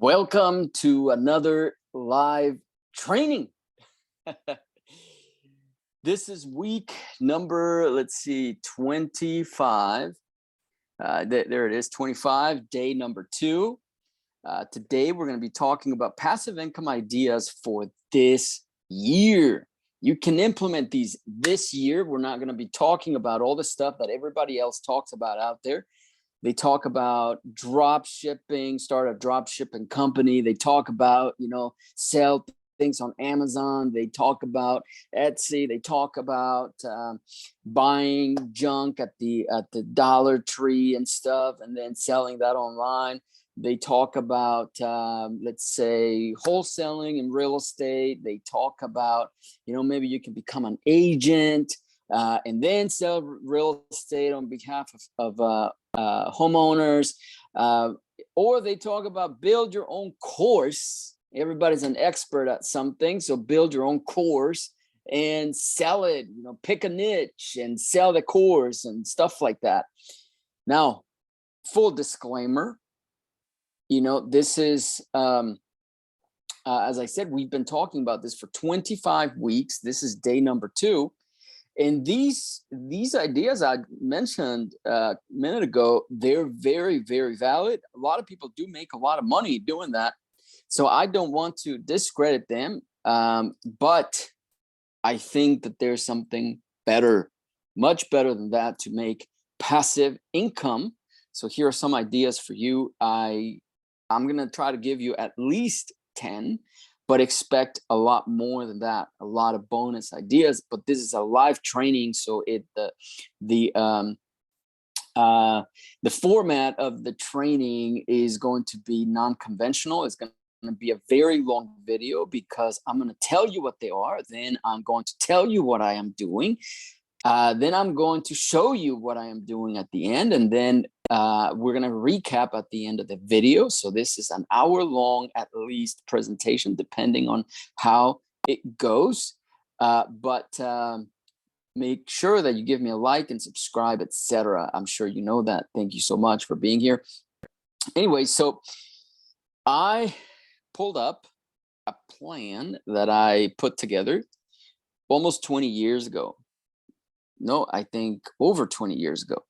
Welcome to another live training. This is week number, let's see, 25. There it is, 25, day number 2. Today, we're going to be talking about passive income ideas for this year. You can implement these this year. We're not going to be talking about all the stuff that everybody else talks about out there. They talk about drop shipping, start a drop shipping company. They talk about, sell things on Amazon. They talk about Etsy. They talk about buying junk at the Dollar Tree and stuff, and then selling that online. They talk about, let's say, wholesaling in real estate. They talk about, maybe you can become an agent and then sell real estate on behalf of homeowners, or they talk about build your own course. Everybody's an expert at something, so build your own course and sell it. Pick a niche and sell the course and stuff like that. Now, full disclaimer, this is as I said, we've been talking about this for 25 weeks. This is day number 2. And these ideas I mentioned a minute ago, they're very, very valid. A lot of people do make a lot of money doing that. So I don't want to discredit them. But I think that there's something better, much better than that, to make passive income. So here are some ideas for you. I'm going to try to give you at least 10. But expect a lot more than that, a lot of bonus ideas. But this is a live training, so the format of the training is going to be non-conventional. It's going to be a very long video because I'm going to tell you what they are. Then I'm going to tell you what I am doing. Then I'm going to show you what I am doing at the end, and then we're going to recap at the end of the video. So this is an hour-long, at least, presentation, depending on how it goes. But make sure that you give me a like and subscribe, etc. I'm sure you know that. Thank you so much for being here. Anyway, so I pulled up a plan that I put together almost 20 years ago. No, I think over 20 years ago.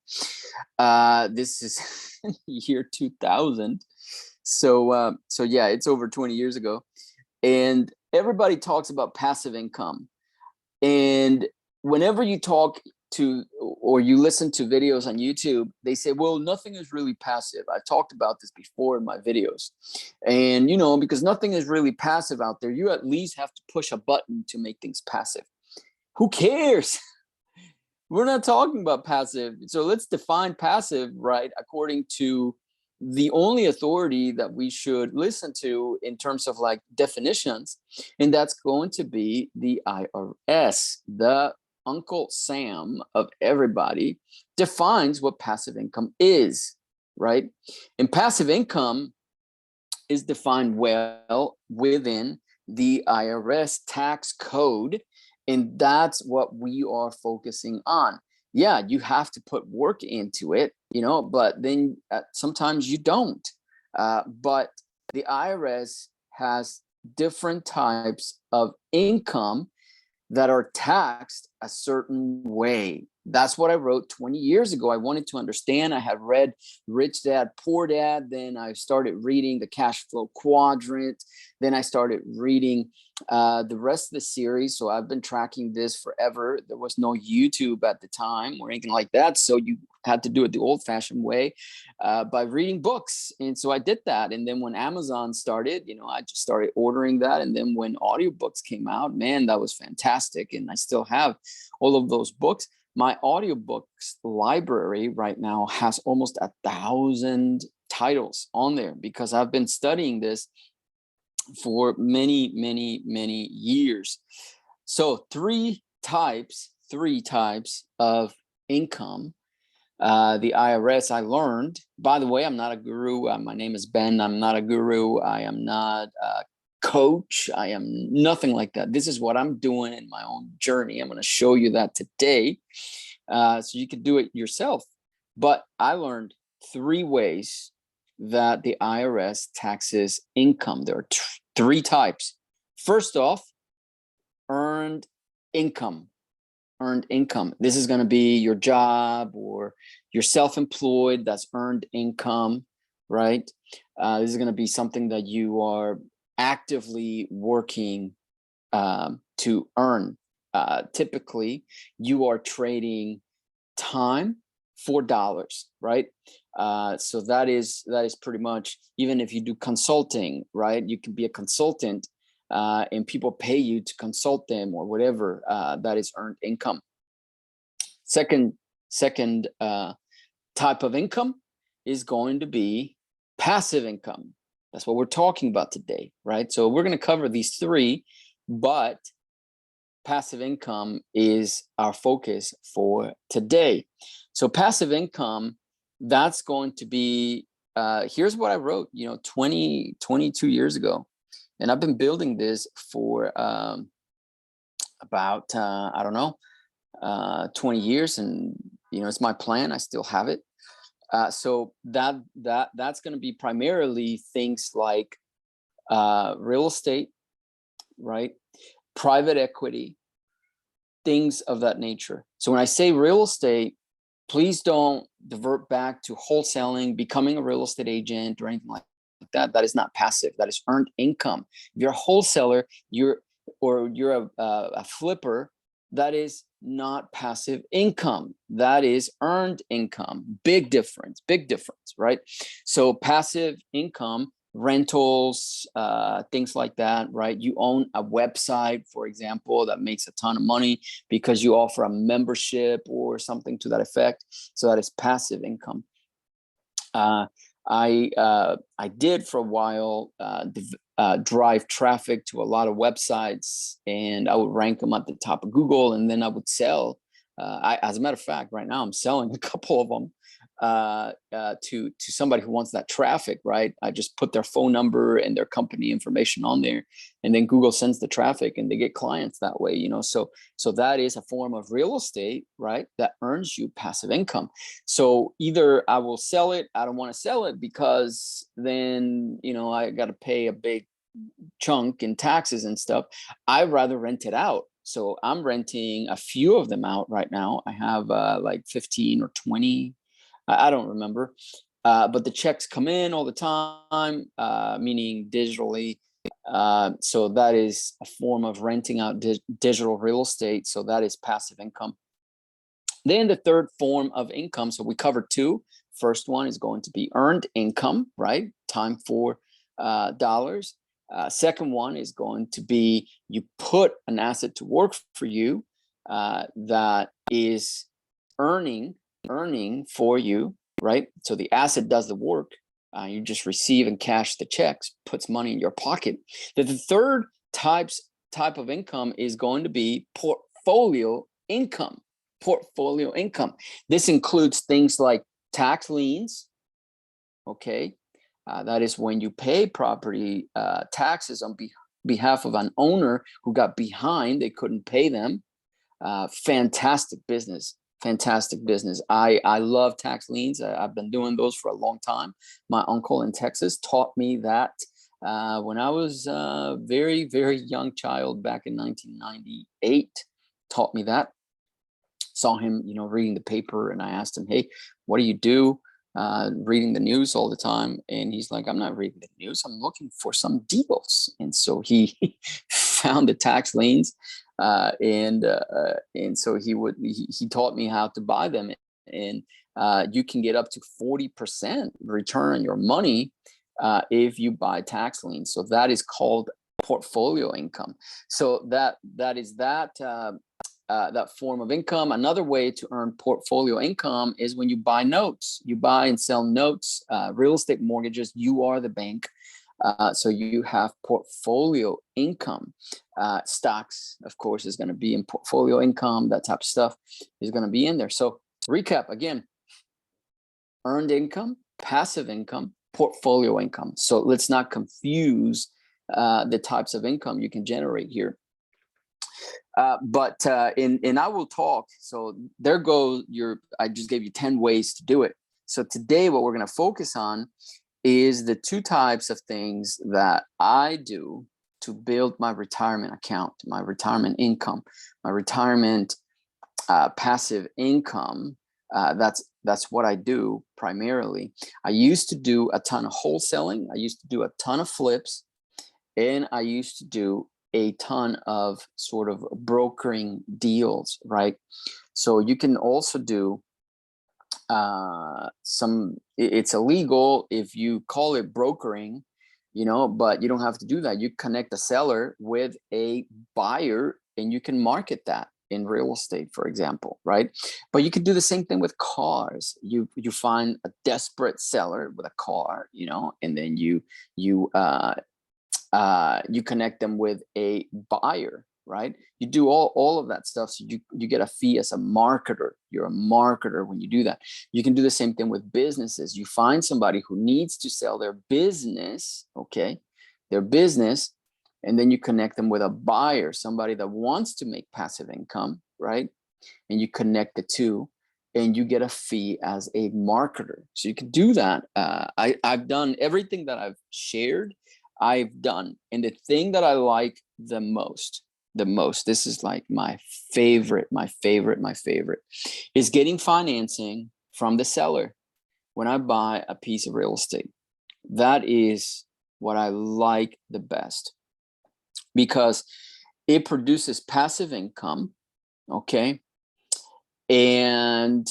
This is year 2000. So yeah, it's over 20 years ago. And everybody talks about passive income. And whenever you talk to or you listen to videos on YouTube, they say, well, nothing is really passive. I've talked about this before in my videos. And, because nothing is really passive out there, you at least have to push a button to make things passive. Who cares? We're not talking about passive. So let's define passive, right, according to the only authority that we should listen to in terms of definitions. And that's going to be the IRS. The Uncle Sam of everybody defines what passive income is, right? And passive income is defined well within the IRS tax code. And that's what we are focusing on. Yeah, you have to put work into it, but then sometimes you don't. But the IRS has different types of income that are taxed a certain way. That's what I wrote 20 years ago. I wanted to understand. I had read Rich Dad, Poor Dad. Then I started reading the Cash Flow Quadrant. Then I started reading the rest of the series. So I've been tracking this forever. There was no YouTube at the time or anything like that. So you had to do it the old-fashioned way by reading books. And so I did that. And then when Amazon started, I just started ordering that. And then when audiobooks came out, man, that was fantastic. And I still have all of those books. My audiobooks library right now has almost 1,000 titles on there because I've been studying this for many, many, many years. So three types of income. The IRS, I learned, by the way, I'm not a guru. My name is Ben. I'm not a guru. I am not a coach. I am nothing like that. This is what I'm doing in my own journey. I'm going to show you that today so you can do it yourself. But I learned 3 ways that the IRS taxes income. There are three types. First off, earned income. Earned income. This is going to be your job, or you're self-employed, that's earned income, right? This is going to be something that you are actively working to earn. Typically, you are trading time for dollars, right? So that is pretty much, even if you do consulting, right? You can be a consultant and people pay you to consult them or whatever. That is earned income. Second type of income is going to be passive income. That's what we're talking about today, right? So we're going to cover these three, but passive income is our focus for today. So passive income, that's going to be, here's what I wrote, 22 years ago. And I've been building this for about, I don't know, 20 years. And, it's my plan. I still have it. So that's going to be primarily things like real estate, right? Private equity, things of that nature. So when I say real estate, please don't divert back to wholesaling, becoming a real estate agent or anything like that. That is not passive. That is earned income. If you're a wholesaler, you're a flipper, that is not passive income. That is earned income. Big difference, right? So passive income, rentals, things like that, right? You own a website, for example, that makes a ton of money because you offer a membership or something to that effect. So that is passive income. I did for a while drive traffic to a lot of websites, and I would rank them at the top of Google, and then I would sell. As a matter of fact, right now I'm selling a couple of them to somebody who wants that traffic, right? I just put their phone number and their company information on there, and then Google sends the traffic and they get clients that way, so that is a form of real estate, right? That earns you passive income. So either I will sell it, I don't want to sell it because then, I got to pay a big chunk in taxes and stuff. I'd rather rent it out. So I'm renting a few of them out right now. I have like 15 or 20. I don't remember, but the checks come in all the time, meaning digitally. So that is a form of renting out digital real estate. So that is passive income. Then the third form of income, so we covered two. First one is going to be earned income, right? Time for dollars. Second one is going to be you put an asset to work for you that is earning for you, right? So the asset does the work. You just receive and cash the checks, puts money in your pocket. The third type of income is going to be portfolio income. Portfolio income. This includes things like tax liens. Okay, that is when you pay property taxes on behalf of an owner who got behind; they couldn't pay them. Fantastic business. I love tax liens. I've been doing those for a long time. My uncle in Texas taught me that when I was a very, very young child back in 1998. Taught me that. Saw him, reading the paper, and I asked him, "Hey, what do you do?" Reading the news all the time, and he's like, "I'm not reading the news. I'm looking for some deals." And so he found the tax liens, and so he taught me how to buy them, and you can get up to 40% return on your money if you buy tax liens. So that is called portfolio income. So that is that form of income. Another way to earn portfolio income is when you buy notes. You buy and sell notes, real estate mortgages. You are the bank. So you have portfolio income. Stocks, of course, is going to be in portfolio income. That type of stuff is going to be in there. So recap again: earned income, passive income, portfolio income. So let's not confuse the types of income you can generate here. But I will talk. So there goes I just gave you 10 ways to do it. So today, what we're going to focus on is the two types of things that I do to build my retirement account, my retirement income, my retirement passive income. That's what I do primarily. I used to do a ton of wholesaling. I used to do a ton of flips, and I used to do a ton of sort of brokering deals, right? So you can also do it's illegal if you call it brokering, but you don't have to do that. You connect a seller with a buyer and you can market that in real estate, for example, right? But you could do the same thing with cars. You find a desperate seller with a car, and then you connect them with a buyer, right? You do all of that stuff, so you get a fee as a marketer. You're a marketer when you do that. You can do the same thing with businesses. You find somebody who needs to sell their business, okay, their business, and then you connect them with a buyer, somebody that wants to make passive income, right? And you connect the two, and you get a fee as a marketer. So you can do that. I've done everything that I've shared. I've done, and the thing that I like the most, this is like my favorite, is getting financing from the seller when I buy a piece of real estate. That is what I like the best, because it produces passive income, okay? And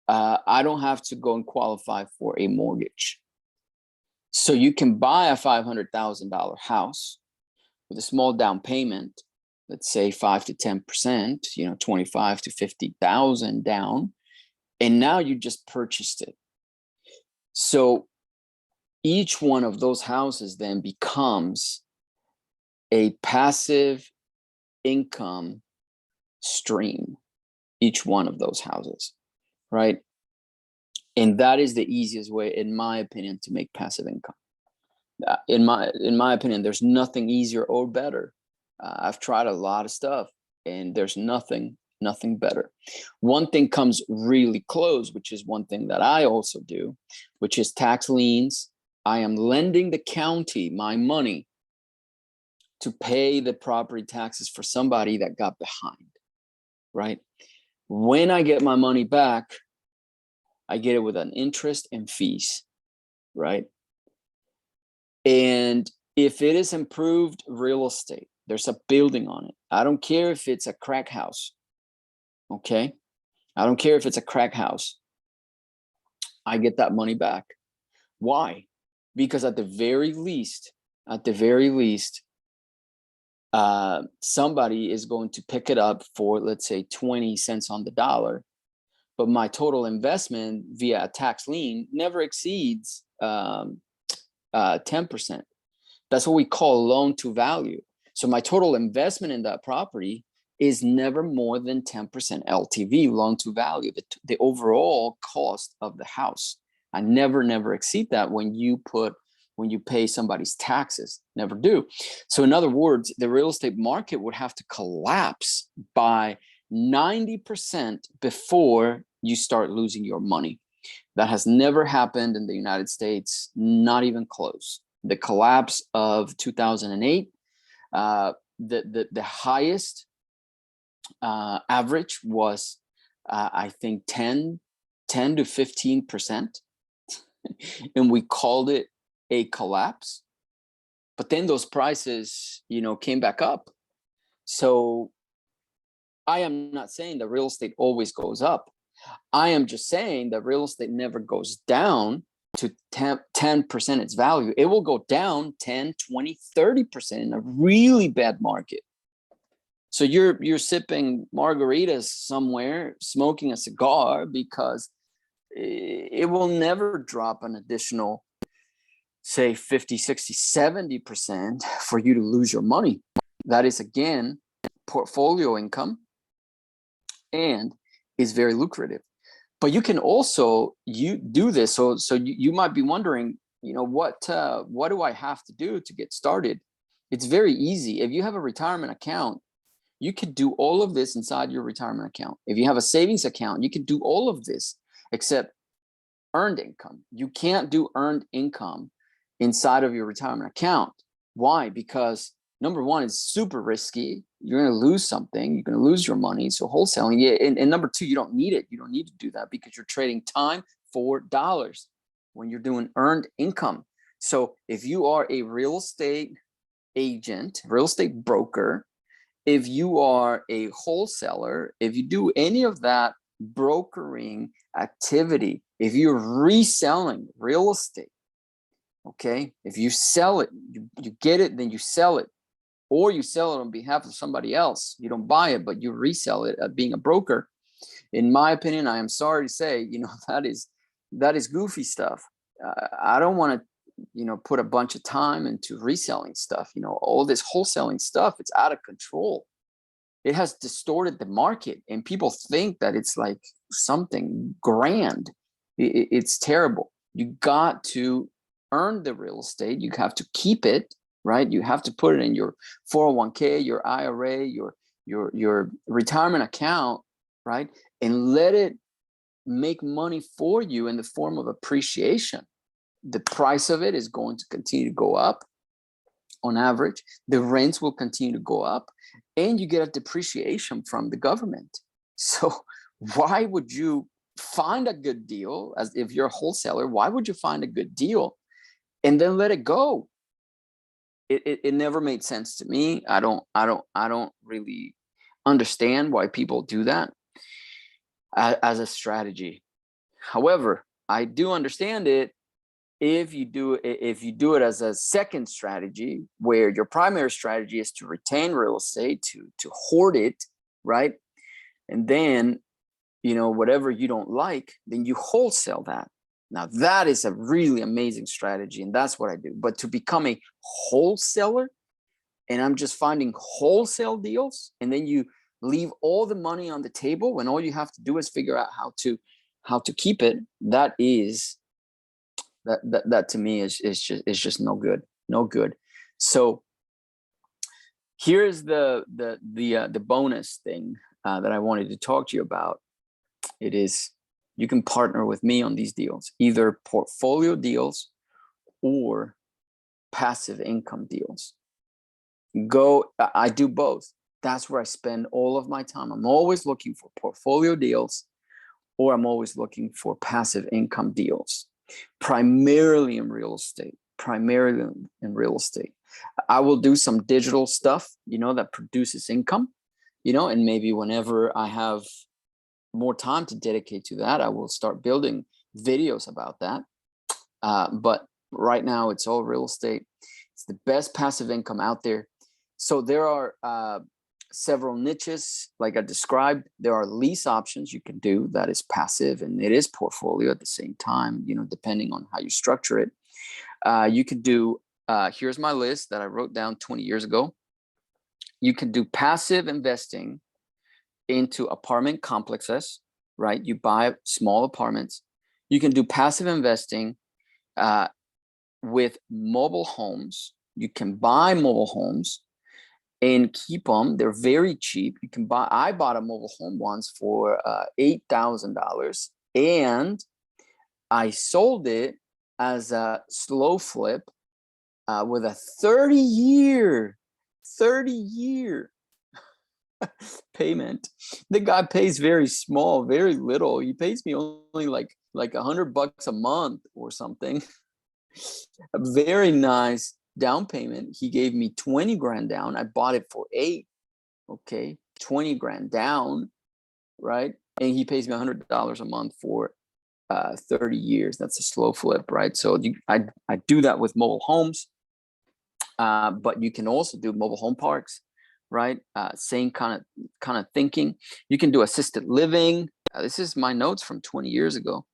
I don't have to go and qualify for a mortgage. So you can buy a $500,000 house with a small down payment, let's say 5 to 10%, 25 to 50,000 down, and now you just purchased it. So each one of those houses then becomes a passive income stream, each one of those houses, right? And that is the easiest way, in my opinion, to make passive income. In my opinion, there's nothing easier or better. I've tried a lot of stuff, and there's nothing better. One thing comes really close, which is one thing that I also do, which is tax liens. I am lending the county my money to pay the property taxes for somebody that got behind, right? When I get my money back, I get it with an interest and fees, right? And if it is improved real estate, there's a building on it. I don't care if it's a crack house, okay? I don't care if it's a crack house. I get that money back. Why? Because at the very least, somebody is going to pick it up for, let's say, 20 cents on the dollar. But my total investment via a tax lien never exceeds 10%. That's what we call loan to value. So my total investment in that property is never more than 10% LTV, loan to value, the overall cost of the house. I never exceed that when you pay somebody's taxes, never do. So in other words, the real estate market would have to collapse by 90% before you start losing your money. That has never happened in the United States, not even close. The collapse of 2008, the highest average was, I think, 10 to 15%. And we called it a collapse. But then those prices, came back up. So I am not saying that real estate always goes up. I am just saying that real estate never goes down to 10% its value. It will go down 10, 20, 30% in a really bad market. So you're sipping margaritas somewhere, smoking a cigar, because it will never drop an additional, say, 50, 60, 70% for you to lose your money. That is, again, portfolio income, and is very lucrative. But you can also do this. So you might be wondering, what do I have to do to get started? It's very easy. If you have a retirement account, you could do all of this inside your retirement account. If you have a savings account, you can do all of this, except earned income. You can't do earned income inside of your retirement account. Why? Because number one, it's super risky. You're going to lose something. You're going to lose your money. So wholesaling, yeah. And number two, you don't need it. You don't need to do that because you're trading time for dollars when you're doing earned income. So if you are a real estate agent, real estate broker, if you are a wholesaler, if you do any of that brokering activity, if you're reselling real estate, okay, if you sell it, you get it, then you sell it, or you sell it on behalf of somebody else. You don't buy it, but you resell it. Being a broker, in my opinion, I am sorry to say, that is goofy stuff. I don't want to, put a bunch of time into reselling stuff. All this wholesaling stuff, it's out of control. It has distorted the market, and people think that it's like something grand. It's terrible. You got to earn the real estate. You have to keep it, right? You have to put it in your 401k, your IRA, your retirement account, right? And let it make money for you in the form of appreciation. The price of it is going to continue to go up on average. The rents will continue to go up, and you get a depreciation from the government. So why would you find a good deal? As if you're a wholesaler, why would you find a good deal and then let it go? It never made sense to me. I don't really understand why people do that as a strategy. However, I do understand it if you do it as a second strategy, where your primary strategy is to retain real estate, to hoard it, right? And then, whatever you don't like, then you wholesale that. Now that is a really amazing strategy, and that's what I do. But to become a wholesaler, and I'm just finding wholesale deals, and then you leave all the money on the table when all you have to do is figure out how to keep it, that to me is just no good. So here's the bonus thing that I wanted to talk to you about. It is, you can partner with me on these deals, either portfolio deals or passive income deals. I do both. That's where I spend all of my time. I'm always looking for portfolio deals, or I'm always looking for passive income deals, primarily in real estate. I will do some digital stuff, that produces income, and maybe whenever I have more time to dedicate to that, I will start building videos about that. But right now it's all real estate. It's the best passive income out there. So there are several niches, like I described. There are lease options you can do that is passive, and it is portfolio at the same time, depending on how you structure it. You could do, here's my list that I wrote down 20 years ago. You can do passive investing into apartment complexes, right? You buy small apartments. You can do passive investing with mobile homes. You can buy mobile homes and keep them. They're very cheap. You can buy. I bought a mobile home once for $8,000, and I sold it as a slow flip with a 30-year payment. The guy pays very small, very little. He pays me only like $100 a month or something. A very nice down payment. He gave me 20 grand down. I bought it for 8. Okay, 20 grand down, right? And he pays me $100 a month for 30 years. That's a slow flip, right? So I do that with mobile homes, but you can also do mobile home parks, right? Same kind of thinking. You can do assisted living. This is my notes from 20 years ago.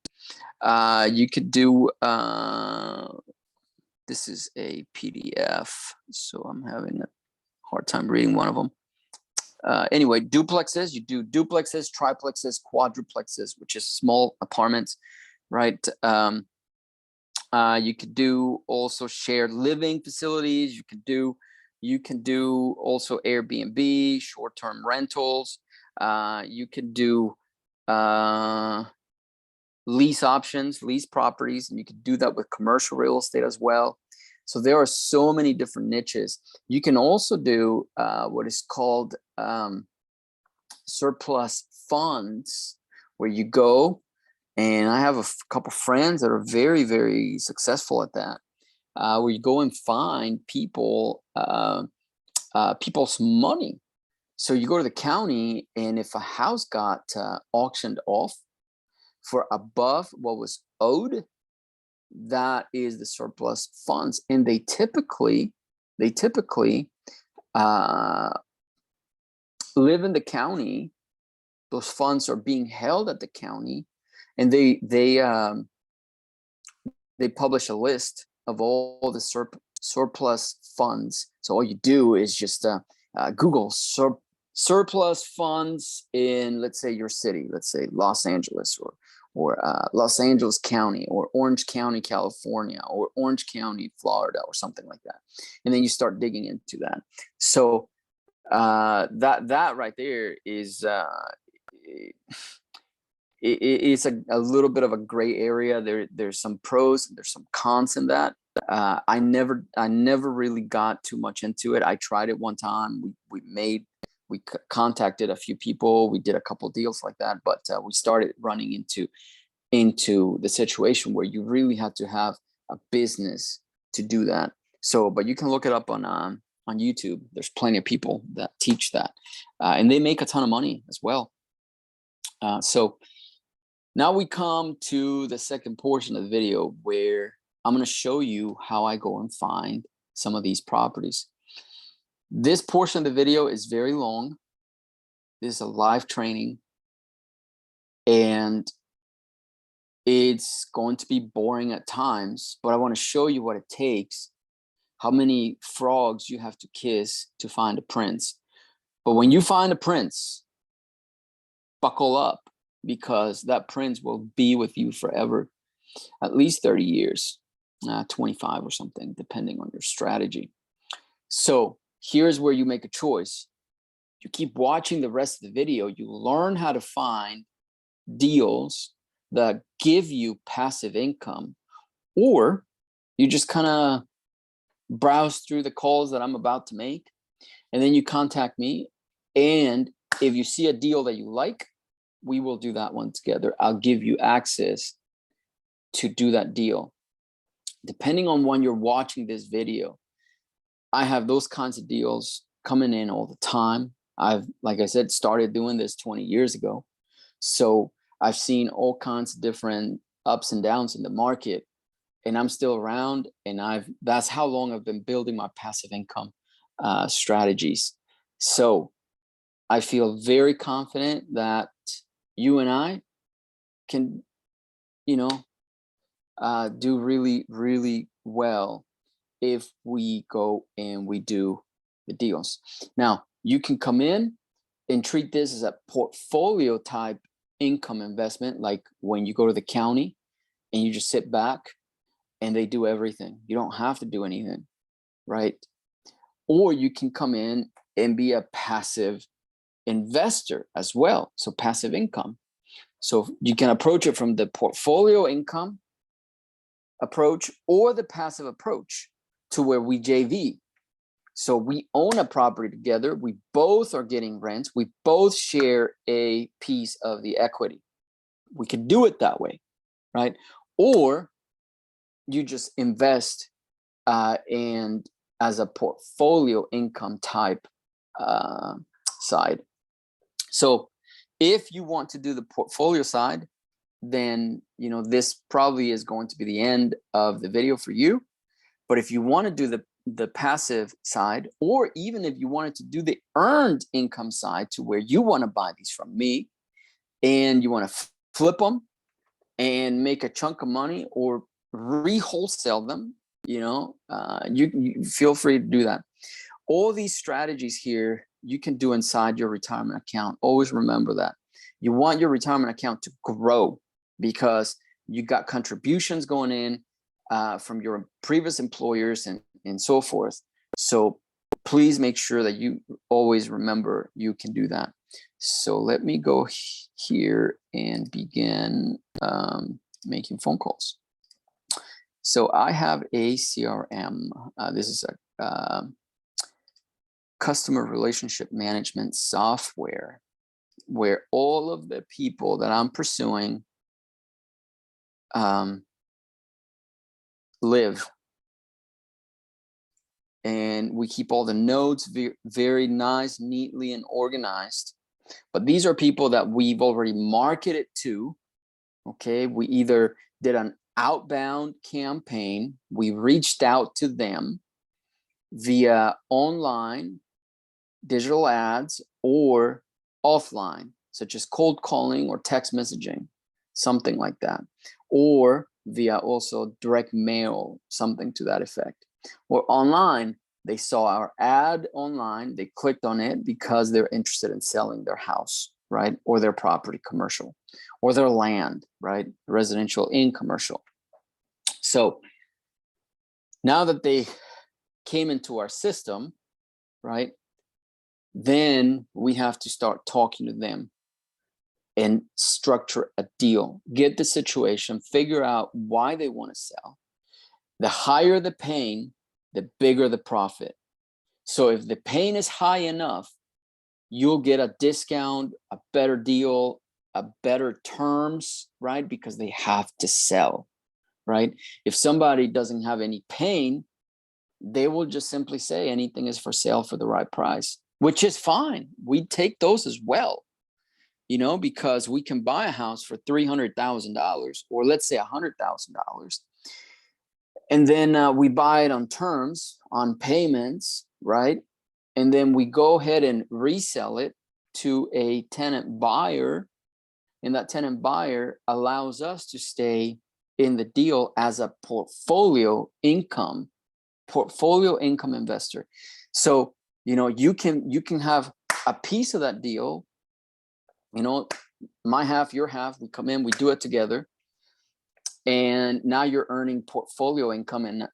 You could do, this is a PDF, so I'm having a hard time reading one of them. Anyway, duplexes. You do duplexes, triplexes, quadruplexes, which is small apartments, right? You could do also shared living facilities. You can do also Airbnb, short-term rentals. You can do lease options, lease properties, and you can do that with commercial real estate as well. So there are so many different niches. You can also do what is called surplus funds, where you go, and I have a couple friends that are very, very successful at that, where you go and find people, people's money. So you go to the county, and if a house got auctioned off for above what was owed, that is the surplus funds. And they typically live in the county. Those funds are being held at the county, and they publish a list of all the surplus funds. So all you do is just Google surplus funds in, let's say, your city, let's say Los Angeles, or Los Angeles County, or Orange County, California, or Orange County, Florida, or something like that. And then you start digging into that. So that right there is it's a little bit of a gray area. There's some pros, there's some cons in that. I never really got too much into it. I tried it one time. We contacted a few people. We did a couple deals like that, but we started running into the situation where you really had to have a business to do that. So, but you can look it up on YouTube. There's plenty of people that teach that, and they make a ton of money as well. So now we come to the second portion of the video, where I'm going to show you how I go and find some of these properties. This portion of the video is very long. This is a live training, and it's going to be boring at times, but I want to show you what it takes, how many frogs you have to kiss to find a prince. But when you find a prince, buckle up, because that prince will be with you forever, at least 30 years, 25 or something, depending on your strategy. So here's where you make a choice. You keep watching the rest of the video, you learn how to find deals that give you passive income, or you just kind of browse through the calls that I'm about to make, and then you contact me. And if you see a deal that you like, we will do that one together. I'll give you access to do that deal. Depending on when you're watching this video, I have those kinds of deals coming in all the time. I've, like I said, started doing this 20 years ago. So I've seen all kinds of different ups and downs in the market, and I'm still around, and that's how long I've been building my passive income strategies. So I feel very confident that you and I can, do really, really well if we go and we do the deals. Now, you can come in and treat this as a portfolio type income investment, like when you go to the county and you just sit back and they do everything. You don't have to do anything, right? Or you can come in and be a passive investor as well. So passive income. So you can approach it from the portfolio income approach or the passive approach, to where we JV. So we own a property together. We both are getting rents. We both share a piece of the equity. We could do it that way, right? Or you just invest and as a portfolio income type side. So if you want to do the portfolio side, then this probably is going to be the end of the video for you. But if you want to do the passive side, or even if you wanted to do the earned income side, to where you want to buy these from me and you want to flip them and make a chunk of money, or re-wholesale them, you feel free to do that. All these strategies here you can do inside your retirement account. Always remember that. You want your retirement account to grow, because you got contributions going in from your previous employers and so forth. So please make sure that you always remember you can do that. So let me go here and begin making phone calls. So I have a CRM. This is a customer relationship management software where all of the people that I'm pursuing live. And we keep all the notes very nice, neatly, and organized. But these are people that we've already marketed to. Okay, we either did an outbound campaign, we reached out to them via online digital ads or offline, such as cold calling or text messaging, something like that, or via also direct mail, something to that effect. Or online, they saw our ad online, they clicked on it because they're interested in selling their house, right? Or their property, commercial, or their land, right? Residential and commercial. So now that they came into our system, right? Then we have to start talking to them and structure a deal, get the situation, figure out why they want to sell. The higher the pain, the bigger the profit. So if the pain is high enough, you'll get a discount, a better deal, a better terms, right? Because they have to sell, right? If somebody doesn't have any pain, they will just simply say anything is for sale for the right price, which is fine. We take those as well, you know, because we can buy a house for $300,000 or let's say $100,000. And then we buy it on terms, on payments, right? And then we go ahead and resell it to a tenant buyer. And that tenant buyer allows us to stay in the deal as a portfolio income investor. So, you know, you can have a piece of that deal, you know, my half, your half, we come in, we do it together. And now you're earning portfolio income, and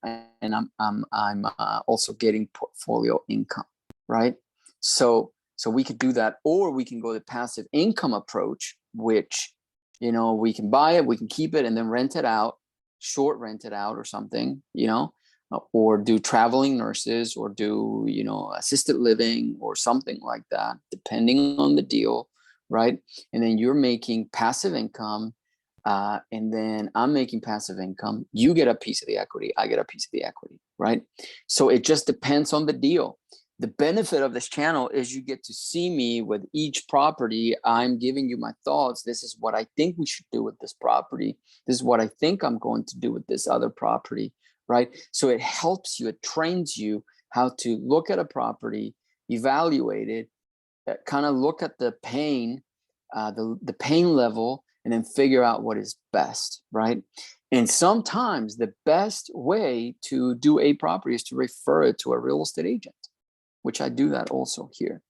I'm also getting portfolio income, right? So we could do that, or we can go the passive income approach, which, you know, we can buy it, we can keep it, and then rent it out, short rent it out or something, you know, or do traveling nurses, or do, you know, assisted living or something like that, depending on the deal, right? And then you're making passive income. And then I'm making passive income. You get a piece of the equity. I get a piece of the equity, right? So it just depends on the deal. The benefit of this channel is you get to see me with each property. I'm giving you my thoughts. This is what I think we should do with this property. This is what I think I'm going to do with this other property, right? So it helps you, it trains you how to look at a property, evaluate it, kind of look at the pain, the pain level, and then figure out what is best, right? And sometimes the best way to do a property is to refer it to a real estate agent, which I do that also here,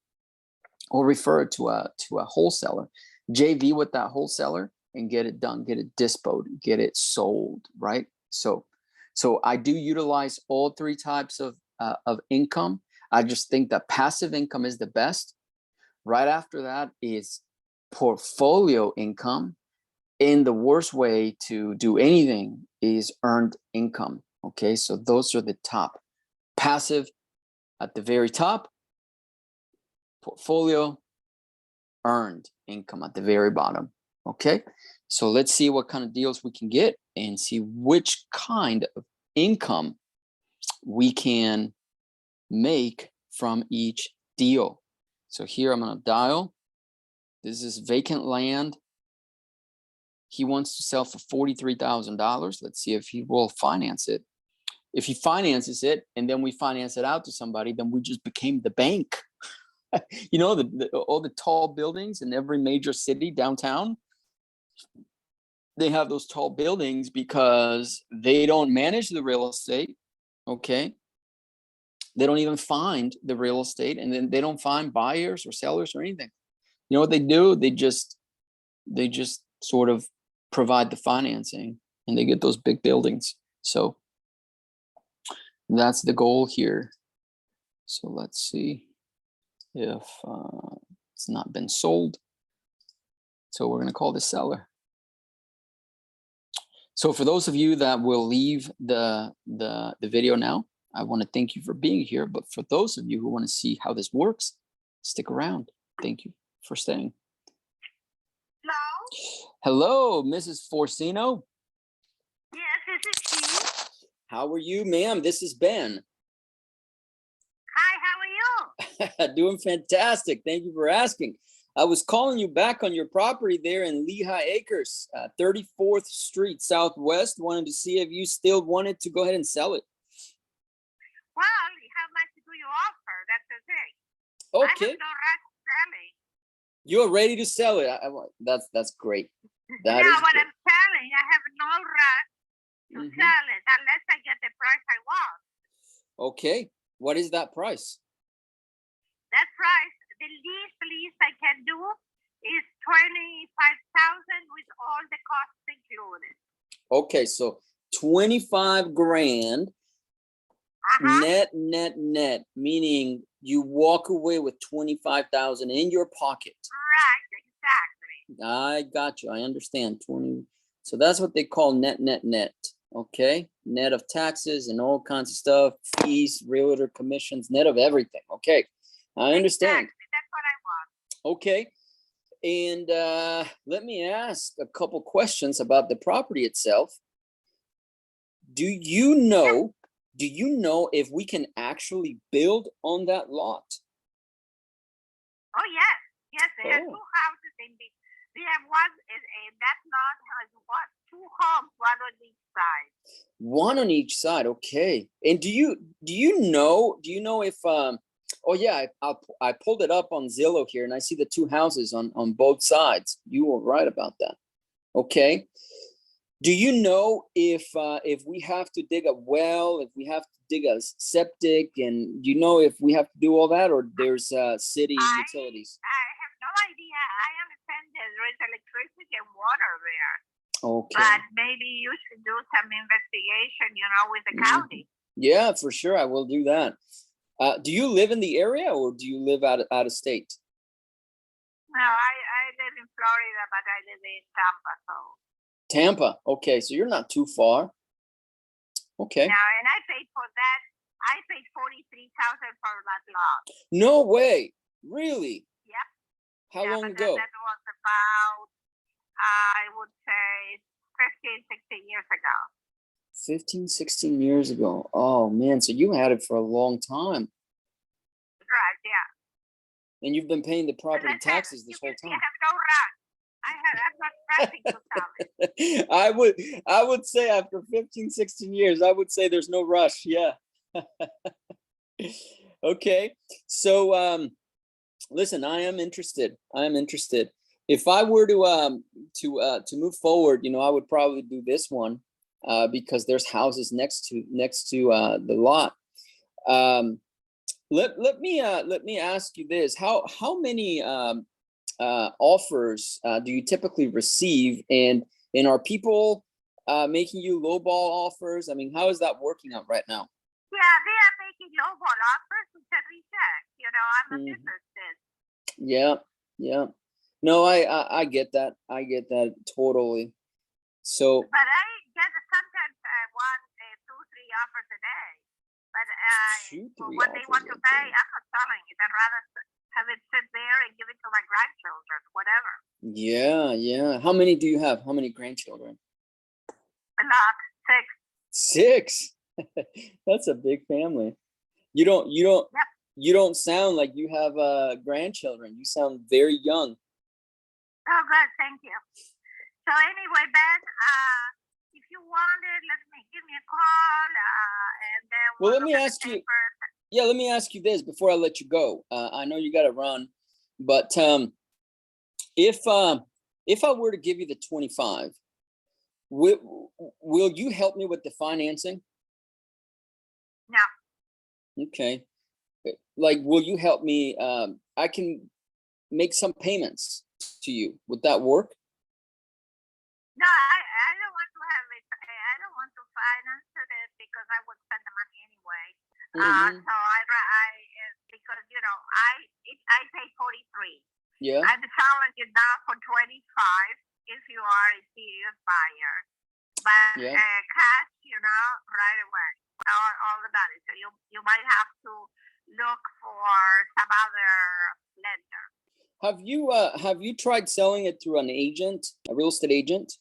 or refer it to a wholesaler, JV with that wholesaler and get it done, get it disposed, get it sold, right? So I do utilize all three types of income. I just think that passive income is the best. Right after that is portfolio income. And the worst way to do anything is earned income. Okay, so those are the top. Passive at the very top, portfolio, earned income at the very bottom. Okay, so let's see what kind of deals we can get and see which kind of income we can make from each deal. So here I'm going to dial. This is vacant land. He wants to sell for $43,000. Let's see if he will finance it. If he finances it and then we finance it out to somebody, then we just became the bank. You know, all the tall buildings in every major city downtown, they have those tall buildings because they don't manage the real estate. Okay. They don't even find the real estate, and then they don't find buyers or sellers or anything. You know what they do? They just sort of provide the financing and they get those big buildings. So that's the goal here. So let's see if It's not been sold. So we're going to call the seller. So for those of you that will leave the video now, I want to thank you for being here. But for those of you who want to see how this works, stick around. Thank you for staying. Hello? Hello, Mrs. Forcino. Yes, this is she. How are you, ma'am? This is Ben. Hi, how are you? Doing fantastic. Thank you for asking. I was calling you back on your property there in Lehigh Acres, 34th Street Southwest. Wanted to see if you still wanted to go ahead and sell it. Well, how much do you offer? That's the thing. Okay. I have no rush selling. You're ready to sell it. That's great. That yeah, is what great. I'm selling, I have no rush to sell it unless I get the price I want. Okay. What is that price? That price, the least I can do is $25,000 with all the costs included. Okay, so 25 grand net, meaning you walk away with 25,000 in your pocket. Right, exactly. I got you. I understand. 20. So that's what they call net. Okay, net of taxes and all kinds of stuff, fees, realtor commissions, net of everything. Okay, I understand. Exactly. That's what I want. Okay, and let me ask a couple questions about the property itself. Do you know if we can actually build on that lot? Oh, yes. There are two houses in the. We have one in that lot has two homes, one on each side. One on each side, okay. And do you know if oh yeah, I pulled it up on Zillow here and I see the two houses on both sides. You were right about that. Okay. Do you know if we have to dig a well, if we have to dig a septic, and you know if we have to do all that, or there's city utilities? I have no idea. I understand there is electricity and water there. Okay. But maybe you should do some investigation, with the county. Yeah, for sure. I will do that. Do you live in the area or do you live out of state? No, I live in Florida, but I live in Tampa. So. Tampa. Okay, so you're not too far. Okay. Now, and I paid for that. I paid $43,000 for that lot. No way. Really? Yep. How long ago? That was about, I would say, 15, 16 years ago. 15, 16 years ago. Oh, man. So you had it for a long time. Right, yeah. And you've been paying the property taxes this whole time. I have no rush. I'm not rushing to sell it. I would say after 15, 16 years, I would say there's no rush. Yeah. Okay. So, listen, I am interested. If I were to move forward, I would probably do this one because there's houses next to the lot. Let me ask you this: how many offers do you typically receive, and are people making you lowball offers? I mean, how is that working out right now? Yeah, they are making lowball offers which I reject. I'm not interested. Yeah. No, I get that. I get that totally. So. But I get sometimes 1, 2, 3 offers a day. But for what they want to pay, I'm not selling it. I'd rather have it sit there and give it to my grandchildren, whatever. Yeah. How many do you have? How many grandchildren? A lot. 6. That's a big family. You don't sound like you have grandchildren. You sound very young. Oh, good. Thank you. So anyway, Ben, if you want it, give me a call, and then well, let me ask you. Yeah, let me ask you this before I let you go. I know you got to run, but if I were to give you the 25, will you help me with the financing? No. Okay. Like, will you help me? I can make some payments to you. Would that work? No, I don't want to have it. I don't want to finance it because I would spend the money anyway. So I because I paid 43. Yeah. I'm selling it now for 25 if you are a serious buyer. But cash, right away, all the money. So you might have to look for some other lender. Have you tried selling it through an agent, a real estate agent?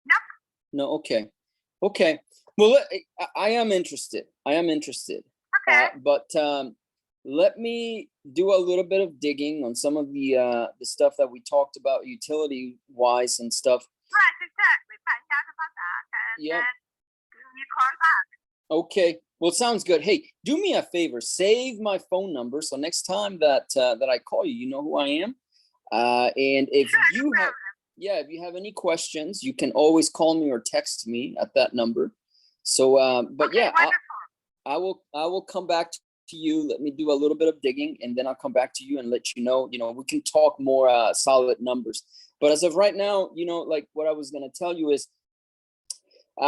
Nope. No. Okay. Okay. Well, I am interested. Okay. But let me do a little bit of digging on some of the stuff that we talked about, utility wise and stuff. Right. Exactly. Find out about that, and Yep. then you call back. Okay. Well, sounds good. Hey, do me a favor. Save my phone number so next time that I call you, you know who I am. And if you have, if you have any questions, you can always call me or text me at that number. So, but okay, yeah, I will come back to you. Let me do a little bit of digging, and then I'll come back to you and let you know. We can talk more solid numbers. But as of right now, like what I was gonna tell you is,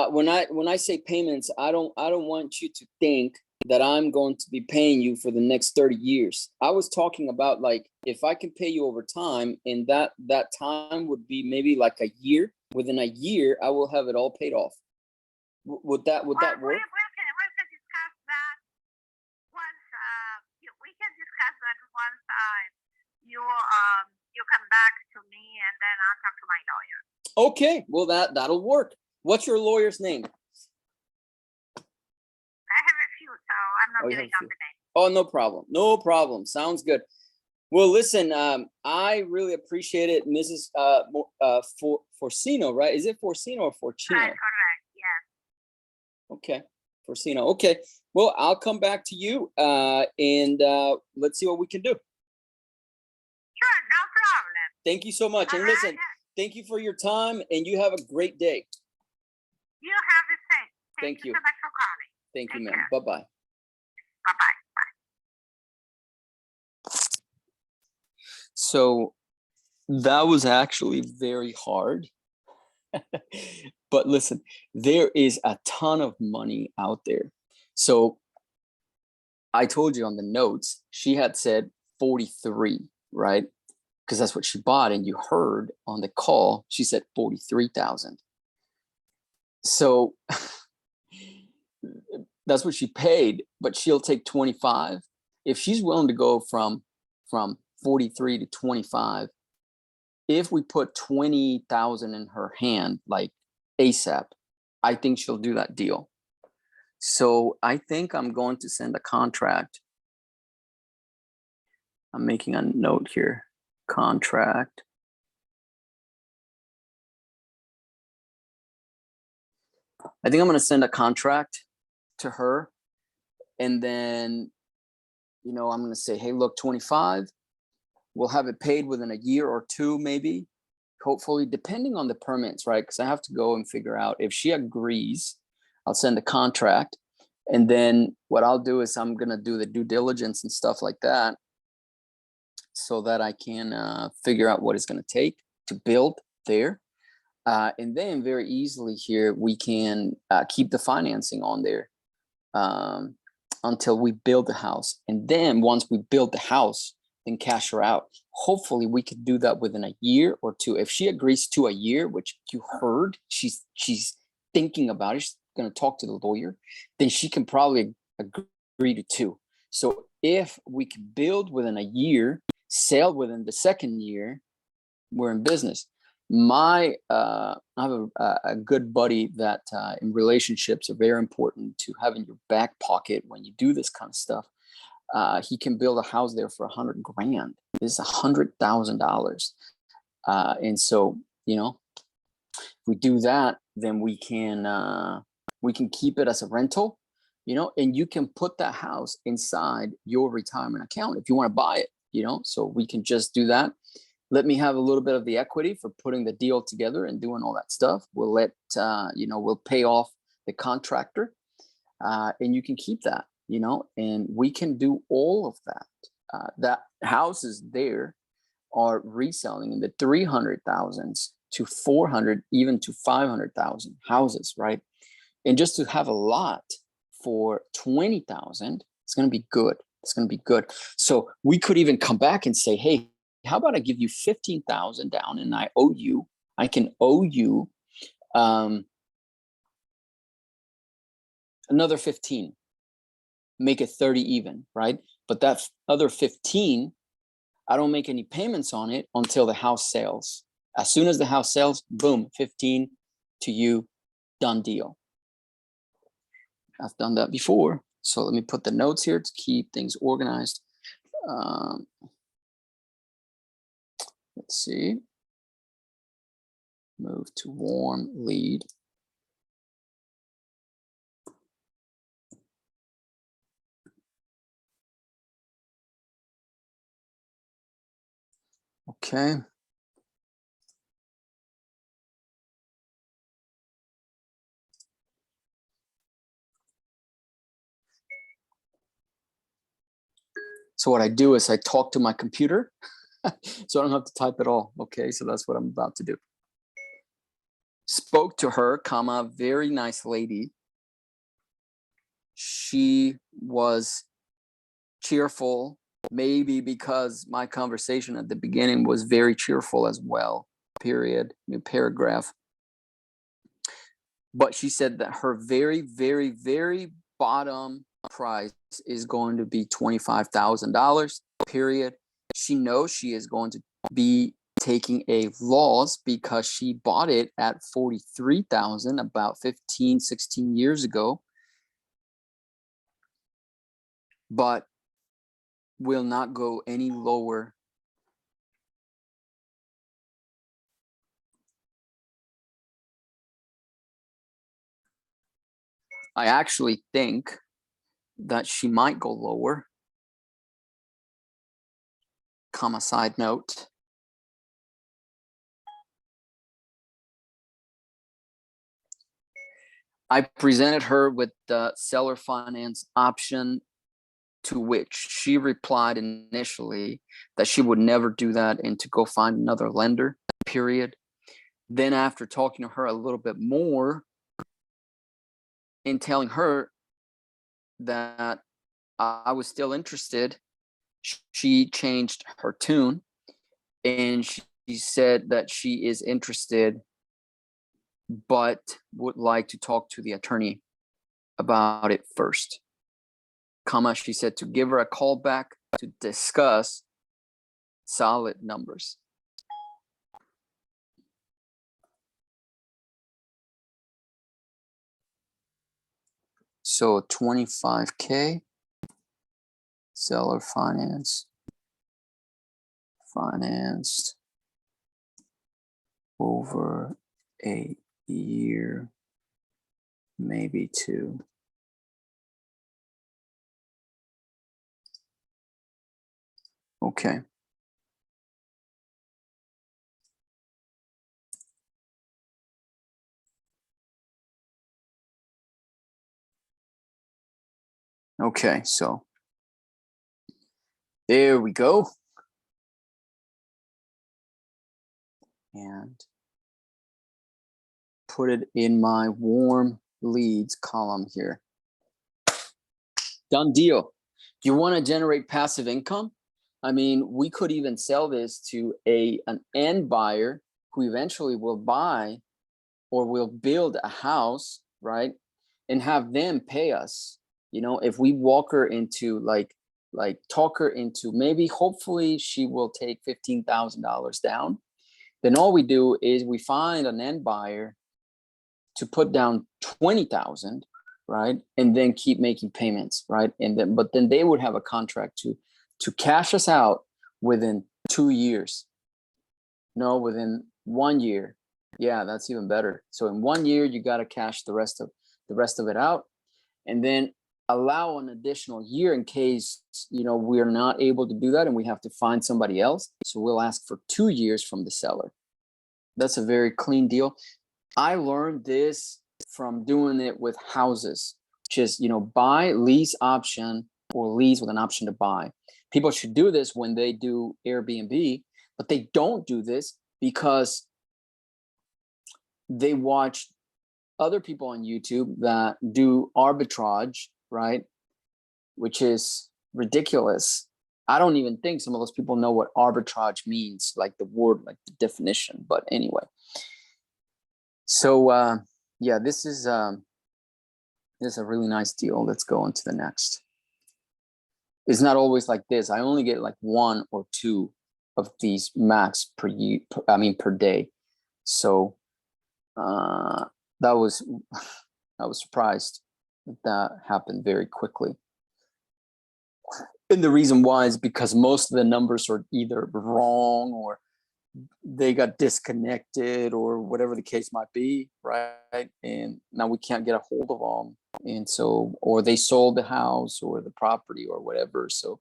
when I say payments, I don't want you to think that I'm going to be paying you for the next 30 years. I was talking about, like, if I can pay you over time, and that time would be maybe like a year. Within a year, I will have it all paid off. Would that work? We can discuss that once. We can discuss that once you come back to me, and then I'll talk to my lawyer. Okay, well that'll work. What's your lawyer's name? I have a few, so I'm not giving up the name. Oh, no problem. No problem. Sounds good. Well, listen, I really appreciate it, Mrs. Forcino, right? Is it Forcino or Forcino? Correct. Yeah. Okay, Forcino. Okay. Well, I'll come back to you, and let's see what we can do. Sure, no problem. Thank you so much. And listen, thank you for your time, and you have a great day. You have the same. Thank you so much for calling. Thank you, ma'am. Bye-bye. Bye-bye. So that was actually very hard. But listen, there is a ton of money out there. So I told you on the notes, she had said 43, right? Because that's what she bought. And you heard on the call, she said 43,000. So that's what she paid, but she'll take 25. If she's willing to go from 43 to 25, if we put 20,000 in her hand, like ASAP, I think she'll do that deal. So I think I'm going to send a contract. I'm making a note here. Contract. I think I'm going to send a contract to her, and then, I'm going to say, hey, look, 25, we'll have it paid within a year or two, maybe, hopefully, depending on the permits, right? Because I have to go and figure out if she agrees. I'll send a contract, and then what I'll do is I'm going to do the due diligence and stuff like that, so that I can figure out what it's going to take to build there. And then very easily here, we can keep the financing on there until we build the house. And then once we build the house, then cash her out. Hopefully we could do that within a year or two. If she agrees to a year, which you heard, she's thinking about it, she's going to talk to the lawyer, then she can probably agree to 2. So if we can build within a year, sell within the second year, we're in business. I have a good buddy that in relationships are very important to have in your back pocket when you do this kind of stuff. He can build a house there for $100,000. It's $100,000. And so, if we do that, then we can keep it as a rental, and you can put that house inside your retirement account if you want to buy it, so we can just do that. Let me have a little bit of the equity for putting the deal together and doing all that stuff. We'll we'll pay off the contractor, and you can keep that, and we can do all of that. That houses there are reselling in the 300,000s to 400, even to 500,000 houses, right? And just to have a lot for 20,000, it's going to be good. It's going to be good. So we could even come back and say, hey, how about I give you 15,000 down, and I can owe you another 15, make it 30 even, right? But that other 15, I don't make any payments on it until the house sells. As soon as the house sells, boom, 15 to you, done deal. I've done that before. So let me put the notes here to keep things organized. Let's see. Move to warm lead. Okay. So what I do is I talk to my computer, so I don't have to type it all. Okay, so that's what I'm about to do. Spoke to her, comma, very nice lady. She was cheerful, maybe because my conversation at the beginning was very cheerful as well, period, new paragraph. But she said that her very, very, very bottom price is going to be $25,000, period. She knows she is going to be taking a loss because she bought it at 43,000 about 15, 16 years ago, but will not go any lower. I actually think that she might go lower, comma, side note. I presented her with the seller finance option, to which she replied initially that she would never do that and to go find another lender, period. Then after talking to her a little bit more and telling her that I was still interested, she changed her tune and she said that she is interested but would like to talk to the attorney about it first, comma, she said to give her a call back to discuss solid numbers. So 25K, seller finance, financed over a year, maybe two. Okay. Okay, so there we go. And put it in my warm leads column here. Done deal. Do you want to generate passive income? I mean, we could even sell this to an end buyer who eventually will buy or will build a house, right? And have them pay us. You know, if we walk her into like talk her into, maybe hopefully she will take $15,000 down. Then all we do is we find an end buyer to put down 20,000, right? And then keep making payments, right? And then, but then they would have a contract to cash us out within 2 years. No, within 1 year. Yeah, that's even better. So in 1 year, you got to cash the rest of it out, and then allow an additional year in case, you know, we're not able to do that and we have to find somebody else. So we'll ask for 2 years from the seller. That's a very clean deal. I learned this from doing it with houses, which is, you know, buy, lease option, or lease with an option to buy. People should do this when they do Airbnb, but they don't do this because they watch other people on YouTube that do arbitrage, right? Which is ridiculous. I don't even think some of those people know what arbitrage means, like the word, like the definition. But anyway, so yeah, this is a really nice deal. Let's go on to the next. It's not always like this. I only get like 1 or 2 of these max per year. Per day. So that was I was surprised that happened very quickly. And the reason why is because most of the numbers are either wrong or they got disconnected or whatever the case might be, right? And now we can't get a hold of them. And so, or they sold the house or the property or whatever. So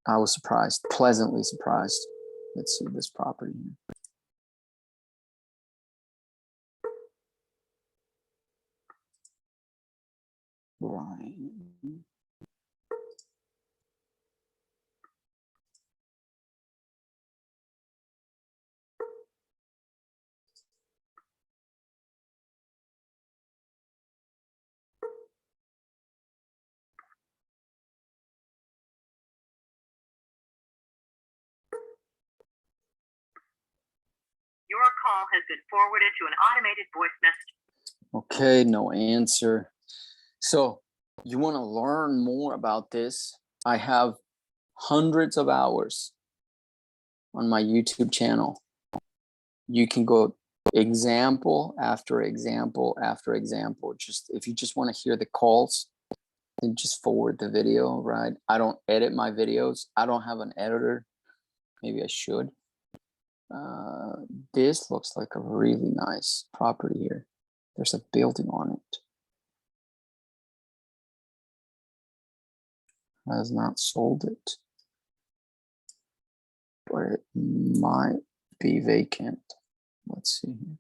I was surprised, pleasantly surprised. Let's see this property here. Right. Your call has been forwarded to an automated voice message. Okay, no answer. So you want to learn more about this? I have hundreds of hours on my YouTube channel. You can go example after example after example. Just if you just want to hear the calls, then just forward the video, right? I don't edit my videos. I don't have an editor. Maybe I should. This looks like a really nice property here. There's a building on it. Has not sold it, but it might be vacant. Let's see here.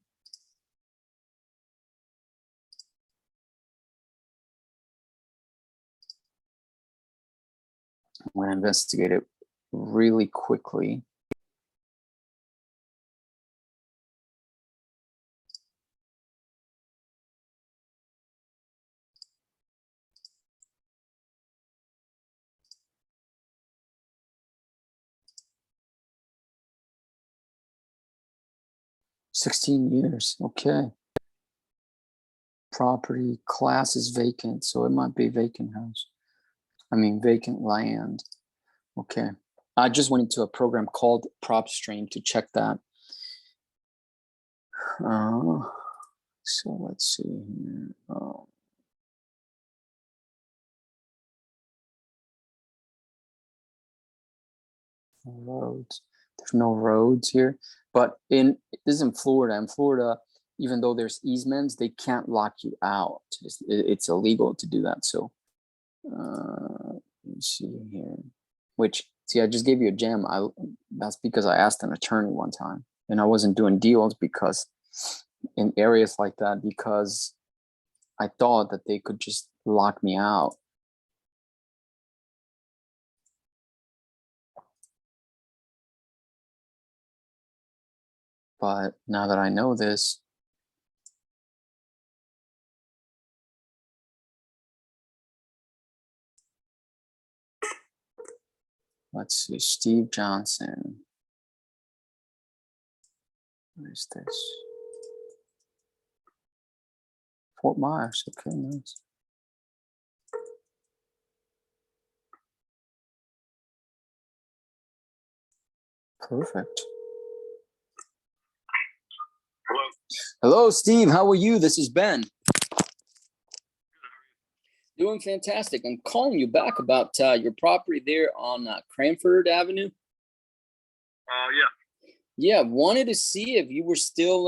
I'm going to investigate it really quickly. $16 years. Okay. Property class is vacant, so it might be vacant house. Vacant land. Okay. I just went into a program called PropStream to check that. So let's see here. Roads. There's no roads here, but this is in Florida. In Florida, even though there's easements, they can't lock you out. It's illegal to do that. So let's see here. I just gave you a gem. That's because I asked an attorney one time, and I wasn't doing deals because in areas like that because I thought that they could just lock me out. But now that I know this, let's see, Steve Johnson. What is this? Fort Myers. Okay, nice. Perfect. Hello. Hello, Steve. How are you? This is Ben. Doing fantastic. I'm calling you back about your property there on Cranford Avenue. Yeah. Yeah, wanted to see if you were still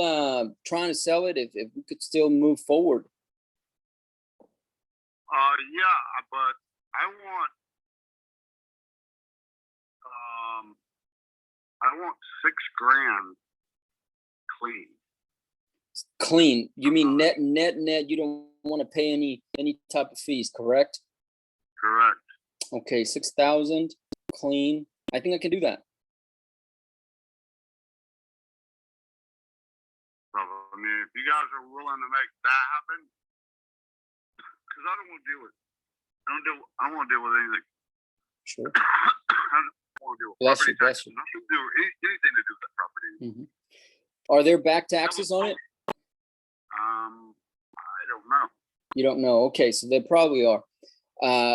trying to sell it, if we could still move forward. Yeah, but I want $6,000 clean. Clean. You mean net? You don't want to pay any type of fees, correct? Correct. Okay, 6,000 clean. I think I can do that. So, if you guys are willing to make that happen, because I don't want to deal with I don't want to deal with anything. Sure. I don't want to deal with Bless property you, bless taxes. you. Nothing to do anything to do with that property. Are there back taxes on it? I don't know. You don't know. Okay, so there probably are,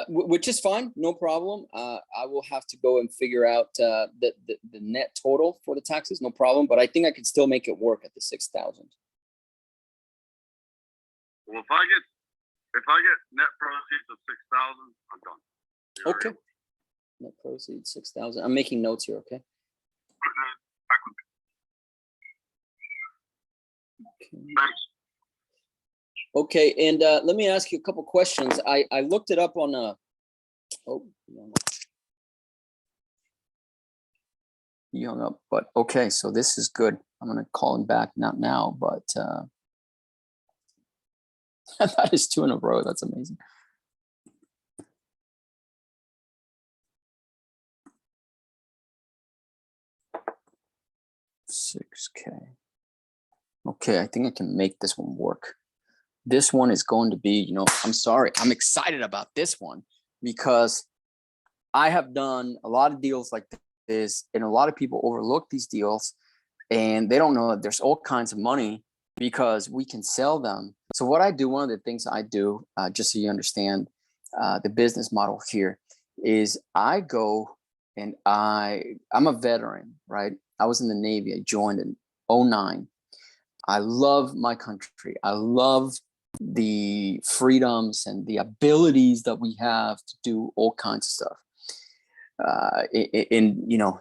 which is fine, no problem. I will have to go and figure out the net total for the taxes, no problem. But I think I could still make it work at the 6,000. Well, if I get net proceeds of 6,000, I'm done. Okay. Net proceeds 6,000. I'm making notes here. Okay. Thanks. Okay, and let me ask you a couple questions. I looked it up on oh, he hung up, but okay, so this is good. I'm gonna call him back, not now, but that is 2 in a row. That's amazing. $6K. Okay, I think I can make this one work. This one is going to be, I'm sorry, I'm excited about this one because I have done a lot of deals like this, and a lot of people overlook these deals and they don't know that there's all kinds of money because we can sell them. So what I do, one of the things I do, just so you understand the business model here, is I go and I'm a veteran, right? I was in the Navy. I joined in 2009. I love my country. I love the freedoms and the abilities that we have to do all kinds of stuff.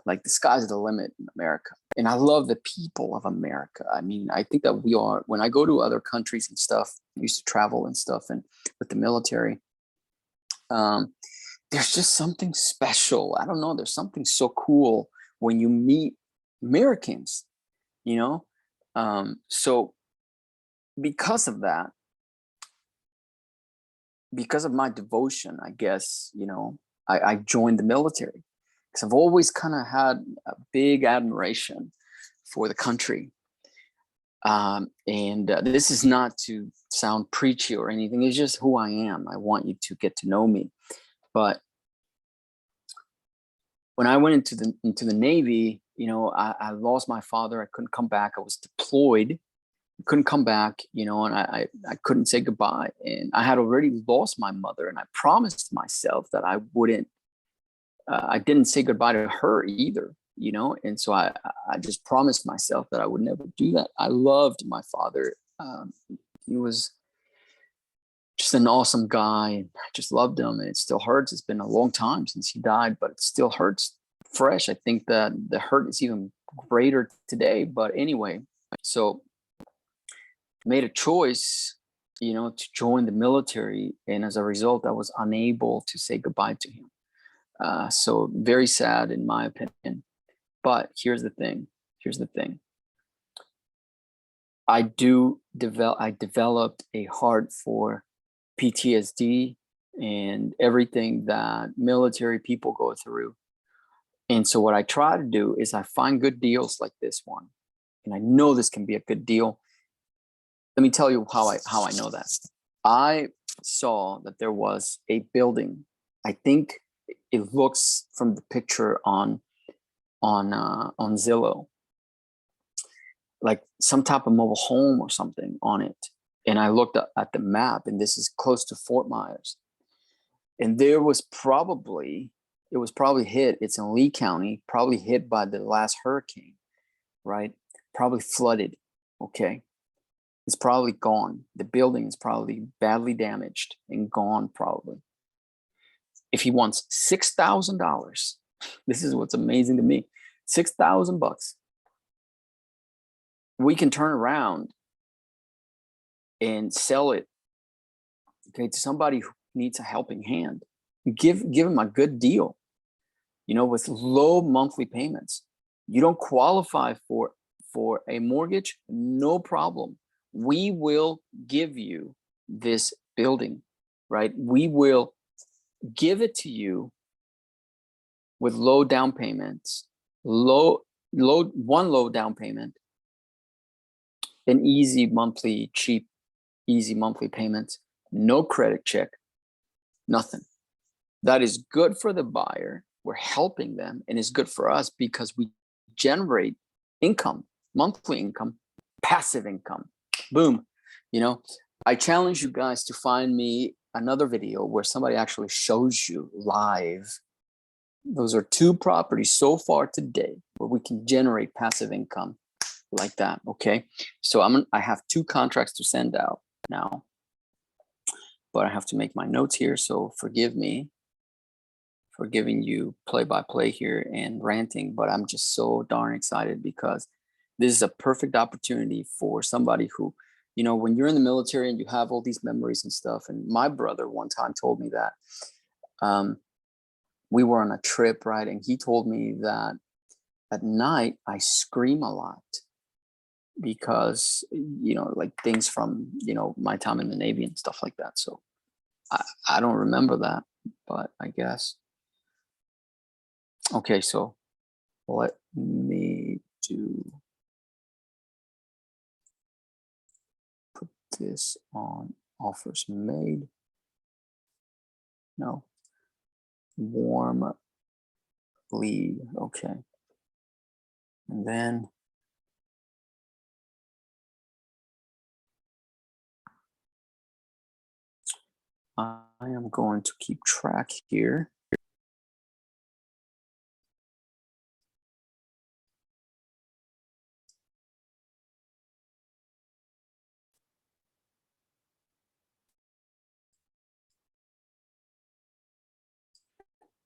Like the sky's the limit in America. And I love the people of America. I mean, I think that we are, when I go to other countries and stuff, I used to travel and stuff and with the military, there's just something special. I don't know. There's something so cool when you meet Americans, so because of that, because of my devotion, I guess, I joined the military because I've always kind of had a big admiration for the country. This is not to sound preachy or anything. It's just who I am. I want you to get to know me. But when I went into the Navy, I lost my father. I couldn't come back. I was deployed. Couldn't come back, and I couldn't say goodbye. And I had already lost my mother, and I promised myself that I wouldn't. I didn't say goodbye to her either, and so I just promised myself that I would never do that. I loved my father. He was just an awesome guy, and I just loved him, and it still hurts. It's been a long time since he died, but it still hurts fresh. I think that the hurt is even greater today. But anyway, so made a choice, to join the military, and as a result, I was unable to say goodbye to him. So very sad, in my opinion. But here's the thing. I developed a heart for PTSD and everything that military people go through. And so what I try to do is I find good deals like this one, and I know this can be a good deal. Let me tell you how I know that. I saw that there was a building. I think it looks from the picture on Zillow like some type of mobile home or something on it. And I looked at the map, and this is close to Fort Myers. And it was probably hit. It's in Lee County, probably hit by the last hurricane, right? Probably flooded. Okay. It's probably gone. The building is probably badly damaged and gone probably. If he wants $6,000, this is what's amazing to me, $6,000, we can turn around and sell it, okay, to somebody who needs a helping hand. Give him a good deal, with low monthly payments. You don't qualify for a mortgage, no problem. We will give you this building, right? We will give it to you with low down payments, low down payment, and easy monthly payments, no credit check, nothing. that is good for the buyer. We're helping them, and it's good for us because we generate income, monthly income, passive income. Boom. You know, I challenge you guys to find me another video where somebody actually shows you live. Those are 2 properties so far today where we can generate passive income like that. Okay. So I have 2 contracts to send out now, but I have to make my notes here. So forgive me for giving you play-by-play here and ranting, but I'm just so darn excited because this is a perfect opportunity for somebody who, you know, when you're in the military and you have all these memories and stuff. And my brother one time told me that we were on a trip, right? And he told me that at night I scream a lot because, you know, like things from, you know, my time in the Navy and stuff like that. So I don't remember that, but I guess. Okay, so let me put this on offers made. No, warm lead. Okay, and then I am going to keep track here.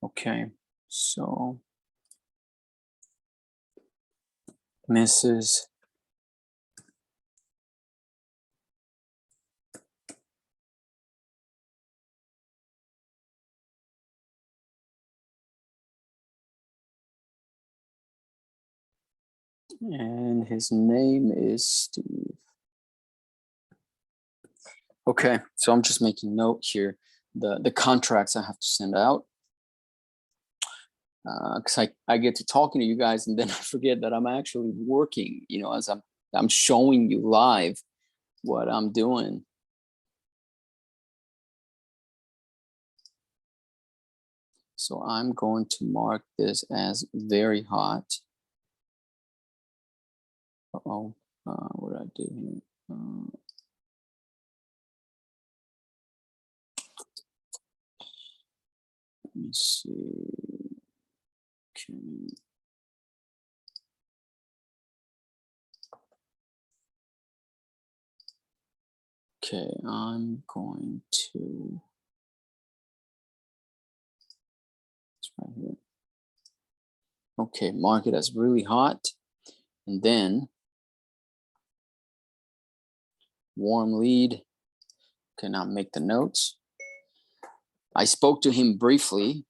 Okay, so Mrs. And his name is Steve. Okay, so I'm just making note here, the contracts I have to send out. Because I get to talking to you guys and then I forget that I'm actually working, you know, as I'm showing you live what I'm doing. So I'm going to mark this as very hot. Uh-oh, what did I do here? Let me see. Okay. Okay, I'm going to, it's right here. Okay, mark it as really hot, and then warm lead. Okay, now make the notes. I spoke to him briefly,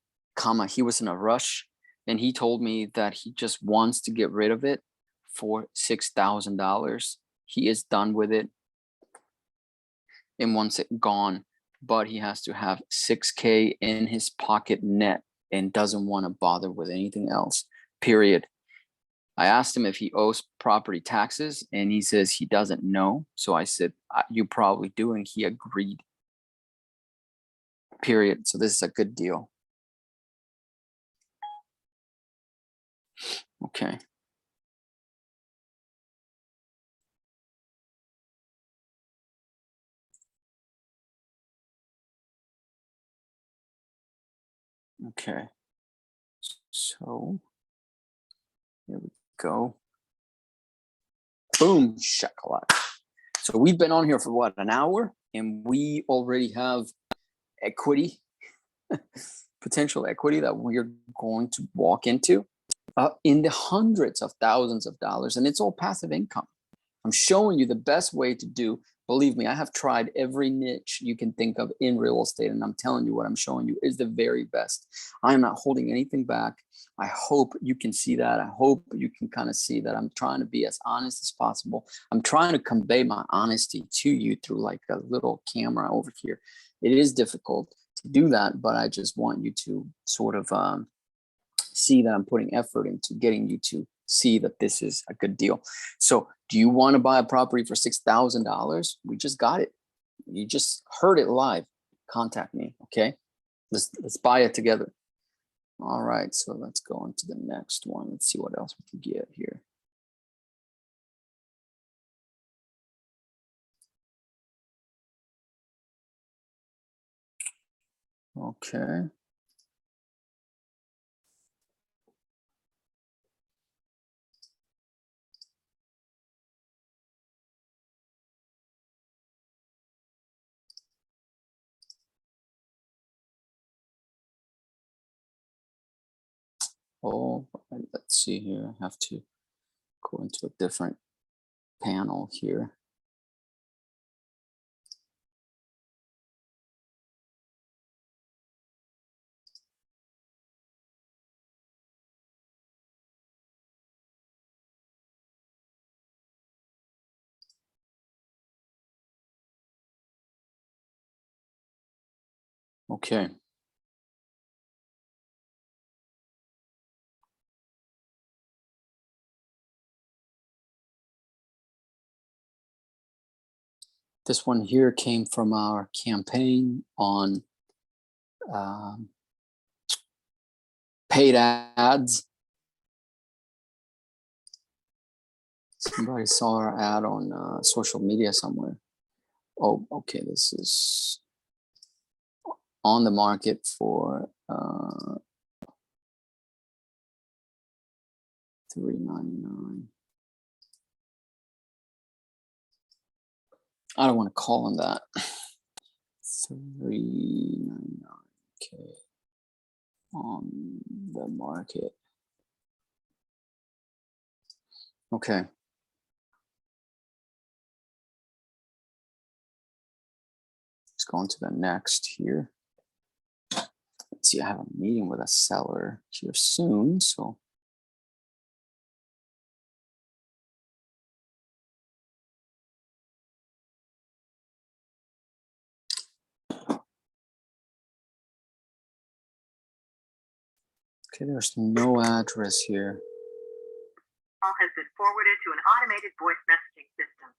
he was in a rush, and he told me that he just wants to get rid of it for $6,000. He is done with it and wants it gone, but he has to have 6K in his pocket net and doesn't want to bother with anything else, period. I asked him if he owes property taxes, and he says he doesn't know. So I said, you probably do, and he agreed, period. So this is a good deal. Okay. Okay. So here we go. Boom, shakalaka. So we've been on here for what, an hour, and we already have equity, potential equity that we're going to walk into in the hundreds of thousands of dollars, and it's all passive income. I'm showing you the best way to do. Believe me, I have tried every niche you can think of in real estate, and I'm telling you what I'm showing you is the very best. I am not holding anything back. I hope you can see that. I hope you can kind of see that I'm trying to be as honest as possible. I'm trying to convey my honesty to you through like a little camera over here. It is difficult to do that, but I just want you to sort of see that I'm putting effort into getting you to see that this is a good deal. So do you want to buy a property for $6,000? We just got it. You just heard it live. Contact me, okay? Let's buy it together. All right, so let's go on to the next one. Let's see what else we can get here. Okay. Oh, let's see here. I have to go into a different panel here. Okay. This one here came from our campaign on paid ads. Somebody saw our ad on social media somewhere. Oh, okay, this is on the market for $3.99. I don't want to call them that. $3.99. Okay, on the market. Okay. Let's go on to the next here. Let's see, I have a meeting with a seller here soon, so. Okay, there's no address here. Call has been forwarded to an automated voice messaging system.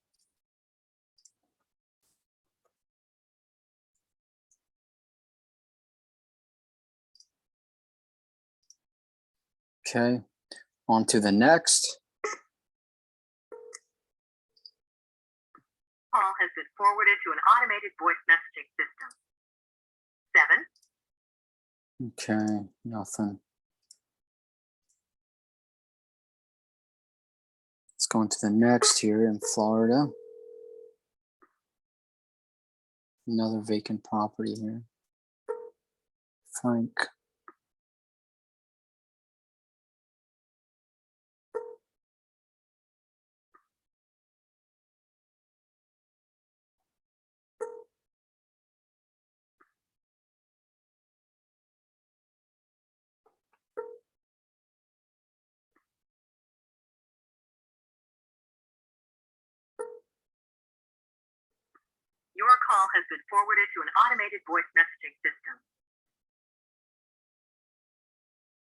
Okay, on to the next. Call has been forwarded to an automated voice messaging system. 7. Okay, nothing. Let's go on to the next here in Florida. Another vacant property here. Frank. Your call has been forwarded to an automated voice messaging system.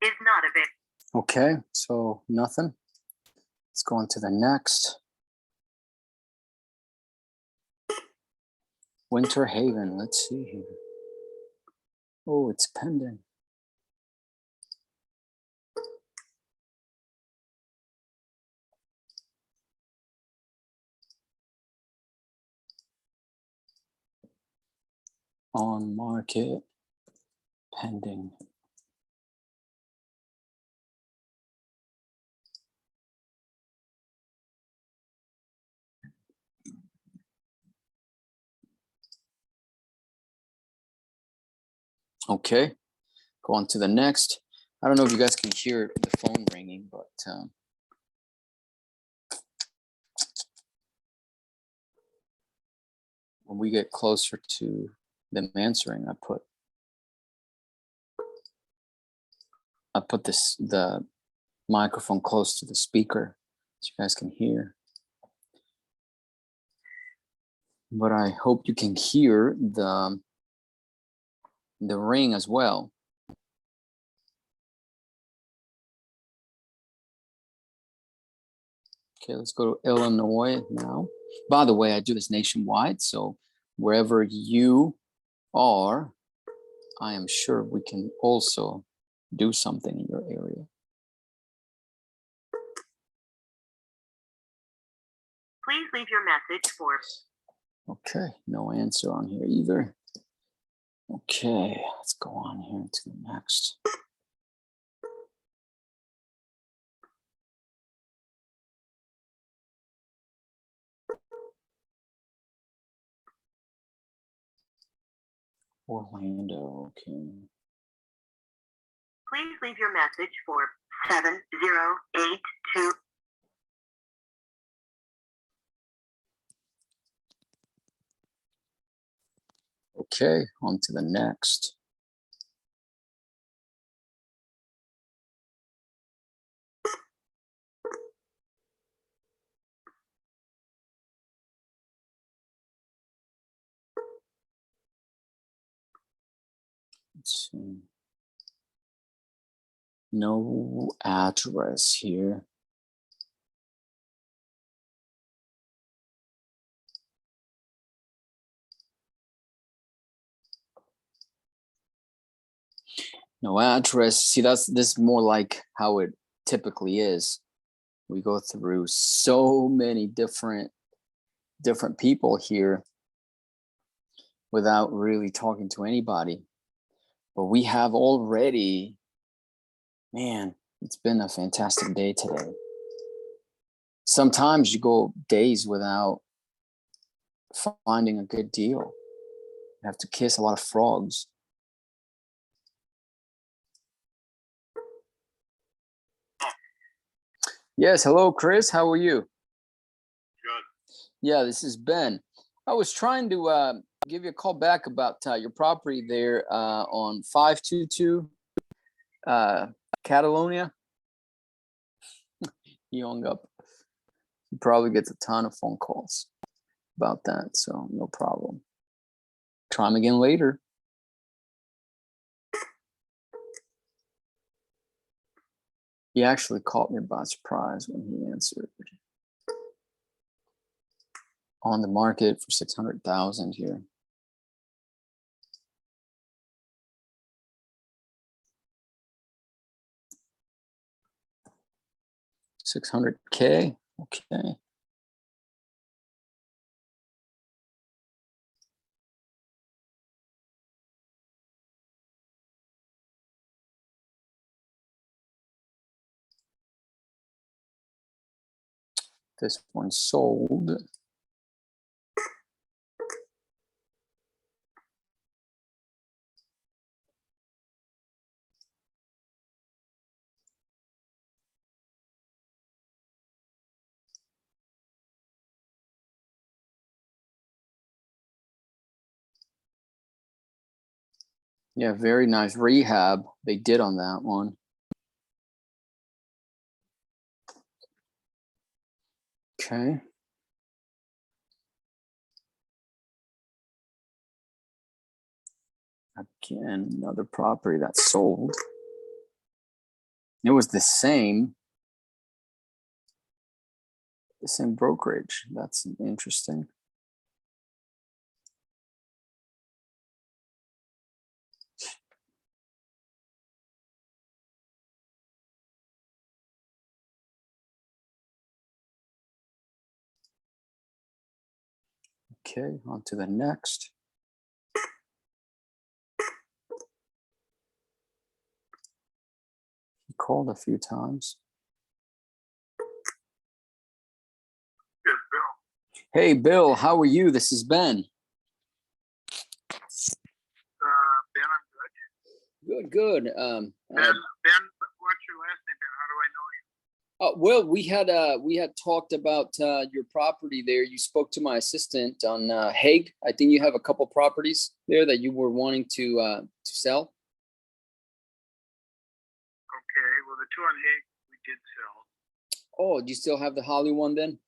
Is not available. Okay, so nothing. Let's go on to the next. Winter Haven, let's see here. Oh, it's pending. On market, pending. Okay, go on to the next. I don't know if you guys can hear the phone ringing, but when we get closer to them answering, I put the microphone close to the speaker so you guys can hear. But I hope you can hear the ring as well. Okay, let's go to Illinois now. By the way, I do this nationwide, so wherever you are, I am sure we can also do something in your area. Please leave your message for. Okay, no answer on here either. Okay, let's go on here to the next. Orlando, okay. Please leave your message for 7082. Okay, on to the next. Let's see. No address here. No address. See, this is more like how it typically is. We go through so many different people here without really talking to anybody. But we have already, man, it's been a fantastic day today. Sometimes you go days without finding a good deal. You have to kiss a lot of frogs. Yes, hello, Chris. How are you? Good. Yeah, this is Ben. I was trying to give you a call back about your property there on 522 Catalonia. He hung up. He probably gets a ton of phone calls about that, so no problem. Try him again later. He actually caught me by surprise when he answered. On the market for 600,000 here. $600K. Okay. This one sold. Yeah, very nice rehab they did on that one. Okay. Again, another property that sold. It was the same brokerage. That's interesting. Okay, on to the next. He called a few times. Yes, Bill. Hey, Bill, how are you? This is Ben. Ben, I'm good. Good. Ben, what's your last name, Ben? How do I know you? Well, we had talked about your property there. You spoke to my assistant on Hague. I think you have a couple properties there that you were wanting to sell. Okay, well, the two on Hague we did sell. Oh, do you still have the Holly one then?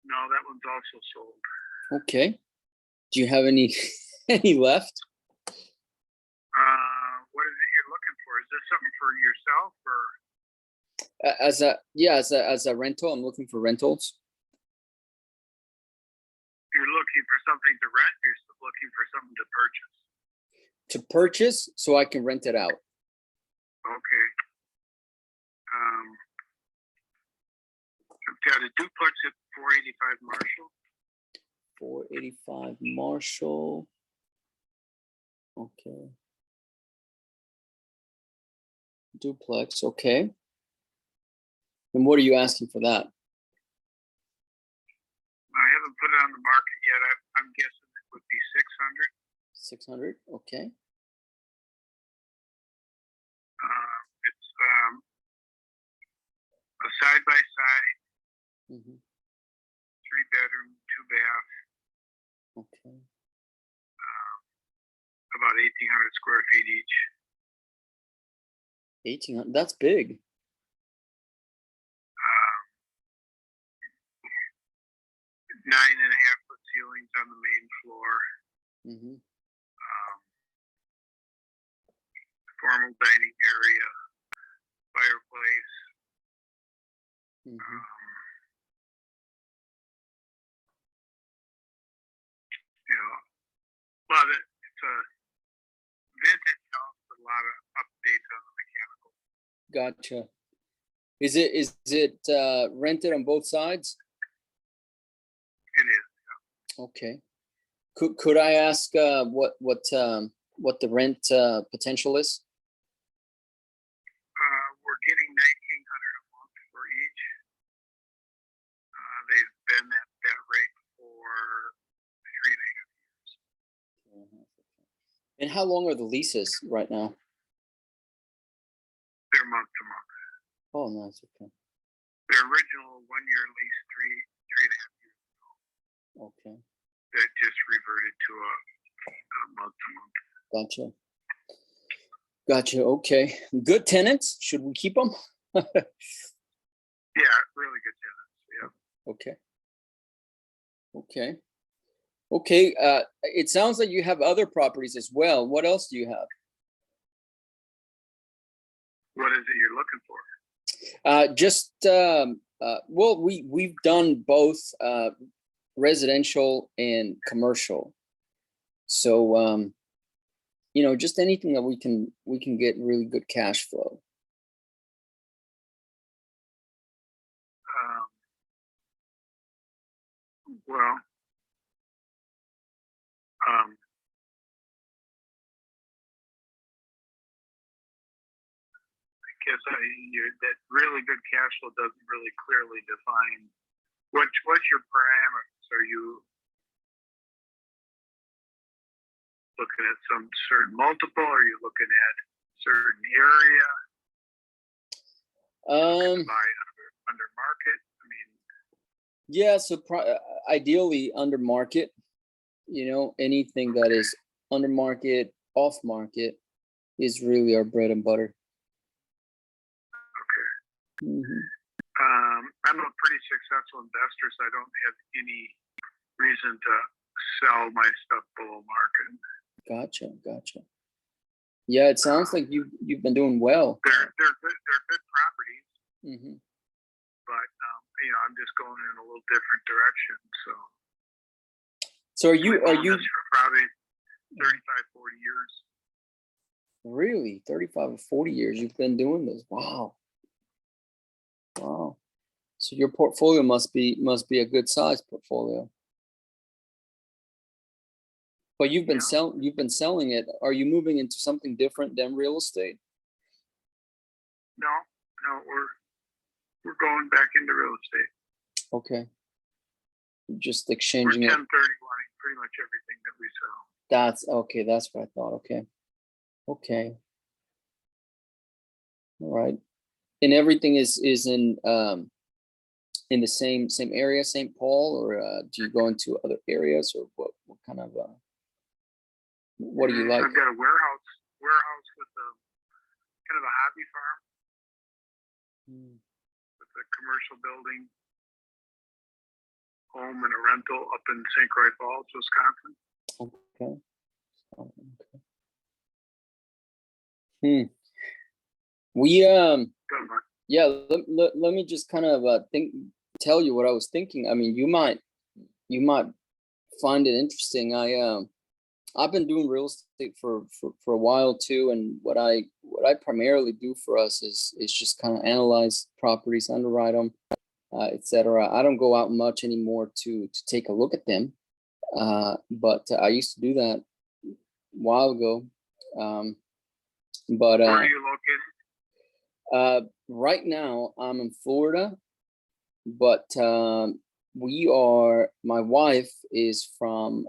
No, that one's also sold. Okay. Do you have any any left? What is it you're looking for? Is this something for yourself or? As a rental. I'm looking for rentals. You're looking for something to rent, you're looking for something to purchase? to purchase so I can rent it out. Okay. I've got a duplex at 485 Marshall. 485 Marshall. Okay. Duplex, okay. And what are you asking for that? I haven't put it on the market yet. I'm guessing it would be 600. 600, okay. It's a side-by-side, Mm-hmm. 3-bedroom, 2-bath, Okay. about 1,800 square feet each. 1800, that's big. 9.5-foot ceilings on the main floor. Mm-hmm. Formal dining area, fireplace. Mm-hmm. A lot of it's a vintage house with a lot of updates on the mechanical. Gotcha. Is it rented on both sides? It is. Okay. Could I ask what the rent potential is? We're getting 1,900 a month for each. They've been at that rate for 3.5 years. And how long are the leases right now? They're month to month. Oh, nice. Okay. Their original 1-year lease, 3.5 years ago, Okay. that just reverted to a month to month. Gotcha. Gotcha. Okay. Good tenants. Should we keep them? Yeah, really good tenants. Yeah. Okay. Okay. Okay. It sounds like you have other properties as well. What else do you have? What is it you're looking for? Well, we've done both residential and commercial. So just anything that we can get really good cash flow. Well, I guess that really good cash flow doesn't really clearly define what's your parameters. Are you looking at some certain multiple? Are you looking at certain area? Buy under market. I mean, yeah. So ideally under market. Anything that is under market, off market, is really our bread and butter. Okay. Mm-hmm. I'm a pretty successful investor, so I don't have any reason to sell my stuff below market. Gotcha. Yeah, it sounds like you've been doing well. They're good properties, Mm-hmm. but I'm just going in a little different direction. So are you for probably 35, 40 years? Really 35 or 40 years you've been doing this? Wow. So your portfolio must be a good size portfolio. But you've been selling it. Are you moving into something different than real estate? No, we're going back into real estate. Okay. Just exchanging we're it. 1031ing pretty much everything that we sell. That's okay. That's what I thought. Okay. All right. And everything is in the same area, St. Paul, or do you go into other areas, or what kind of what do you like? I've got a warehouse with a kind of a hobby farm. With a commercial building, home and a rental up in St. Croix Falls, Wisconsin. Okay. We let me just kind of tell you what I was thinking. I mean, you might find it interesting. I've been doing real estate for a while too, and what I primarily do for us is just kind of analyze properties, underwrite them, etc. I don't go out much anymore to take a look at them, but I used to do that a while ago. But where are you located? right now I'm in Florida, but my wife is from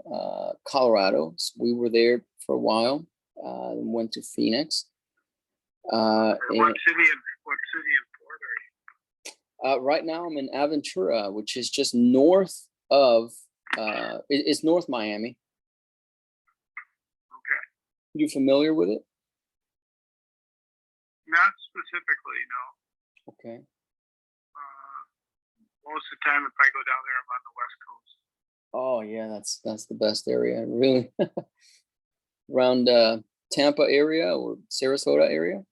Colorado. So we were there for a while, and went to Phoenix. What city in Florida are you? Right now I'm in Aventura, which is just north of, it's North Miami. Okay. You familiar with it? Not specifically, no. Okay. Most of the time, if I go down there, I'm on the West Coast. Oh yeah, that's the best area, really. Around Tampa area or Sarasota area.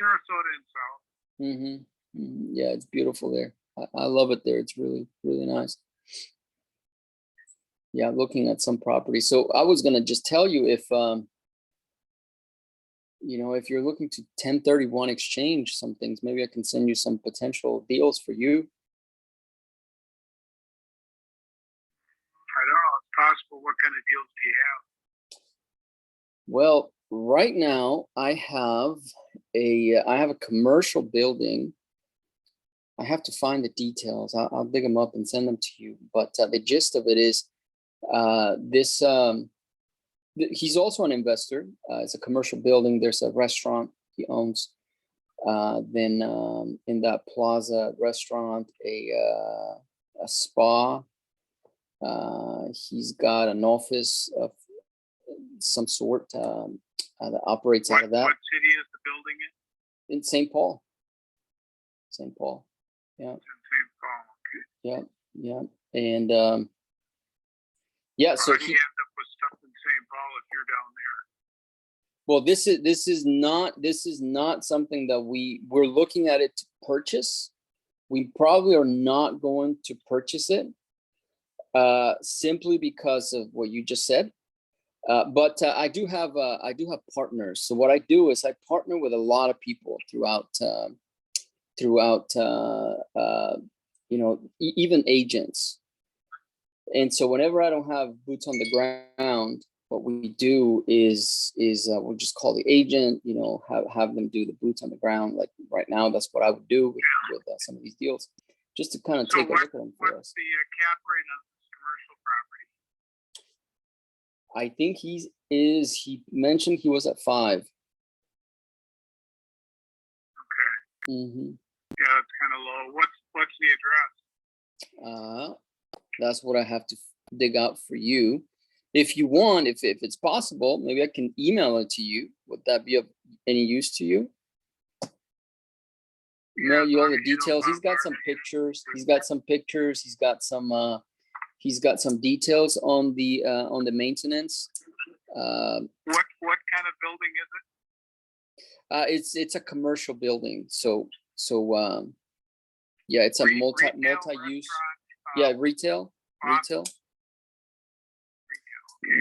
Sarasota and South. Yeah, it's beautiful there. I love it there. It's really, really nice. Yeah, looking at some property. So I was gonna just tell you, if if you're looking to 1031 exchange some things, maybe I can send you some potential deals for you. I don't know. It's possible. What kind of deals do you have? Well, right now I have a commercial building. I have to find the details. I'll dig them up and send them to you. But the gist of it is, he's also an investor. It's a commercial building. There's a restaurant he owns. Then in that plaza restaurant, a spa. He's got an office of some sort that operates out of that. What city is the building in St. Paul. St. Paul. Yeah. in St. Paul? Okay. Yeah. And yeah, so How do you end up with stuff in St. Paul if you're down there? well, this is not something that we're looking at it to purchase. We probably are not going to purchase it simply because of what you just said. But I do have partners. So what I do is I partner with a lot of people throughout even agents. And so whenever I don't have boots on the ground, what we do is we'll just call the agent, have them do the boots on the ground. Like right now, that's what I would do with some of these deals, just to kind of take a look at them for us. What's the cap rate on this commercial property? I think he mentioned he was at 5. Okay. Mm-hmm. Yeah, it's kind of low. What's the address? That's what I have to dig out for you. If you want, if it's possible, maybe I can email it to you. Would that be of any use to you? Email you all the details. He's got some pictures. He's got some details on the maintenance. What kind of building is it? It's a commercial building. So yeah, it's a multi-use. Yeah, retail. Okay.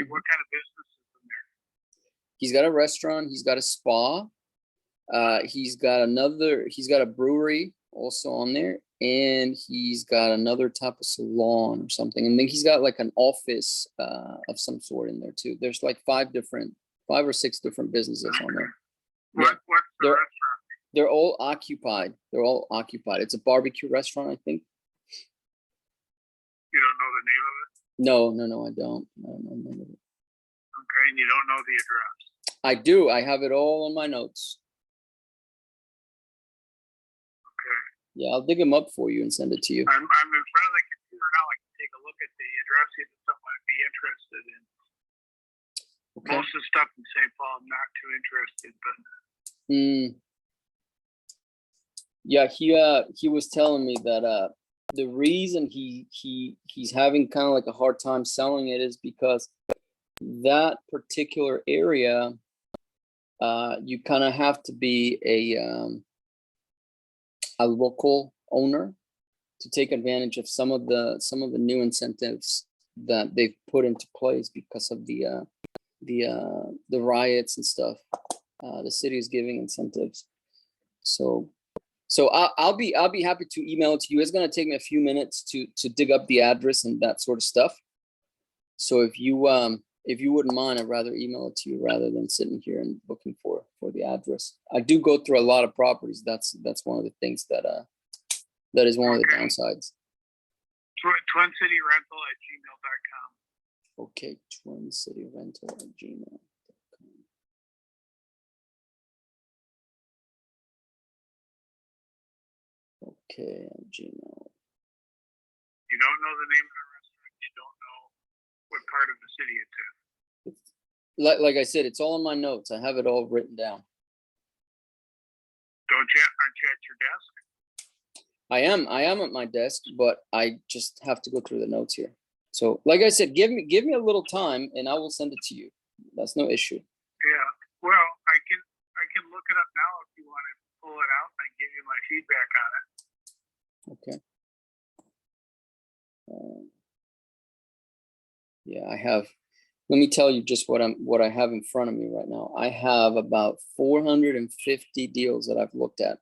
What kind of business is in there? He's got a restaurant. He's got a spa. He's got a brewery also on there, and he's got another type of salon or something. And then he's got like an office of some sort in there too. There's like 5 or 6 different businesses on there. What's the restaurant? They're all occupied. It's a barbecue restaurant, I think. You don't know the name of it? No, I don't. Okay, and you don't know the address? I do. I have it all on my notes. Okay. Yeah, I'll dig them up for you and send it to you. I'm in front of the computer now. I can take a look at the address if it's something I'd be interested in. Okay. Most of the stuff in St. Paul, I'm not too interested, but. Yeah, he was telling me that the reason he's having kind of like a hard time selling it is because that particular area, you kind of have to be a local owner to take advantage of some of the new incentives that they've put into place because of the riots and stuff. The city is giving incentives. So I'll be happy to email it to you. It's gonna take me a few minutes to dig up the address and that sort of stuff. So if you wouldn't mind, I'd rather email it to you rather than sitting here and looking for the address. I do go through a lot of properties. That's one of the things that is one of the downsides. TwinCityRental@gmail.com. Okay, TwinCityRental@gmail.com. Okay, Gmail. You don't know the name of the restaurant. You don't know what part of the city it's in. Like I said, it's all in my notes. I have it all written down. Aren't you at your desk? I am at my desk, but I just have to go through the notes here. So, like I said, give me a little time, and I will send it to you. That's no issue. Yeah. Well, I can look it up now if you want to pull it out and give you my feedback on it. Okay. Yeah, I have. Let me tell you just what I have in front of me right now. I have about 450 deals that I've looked at.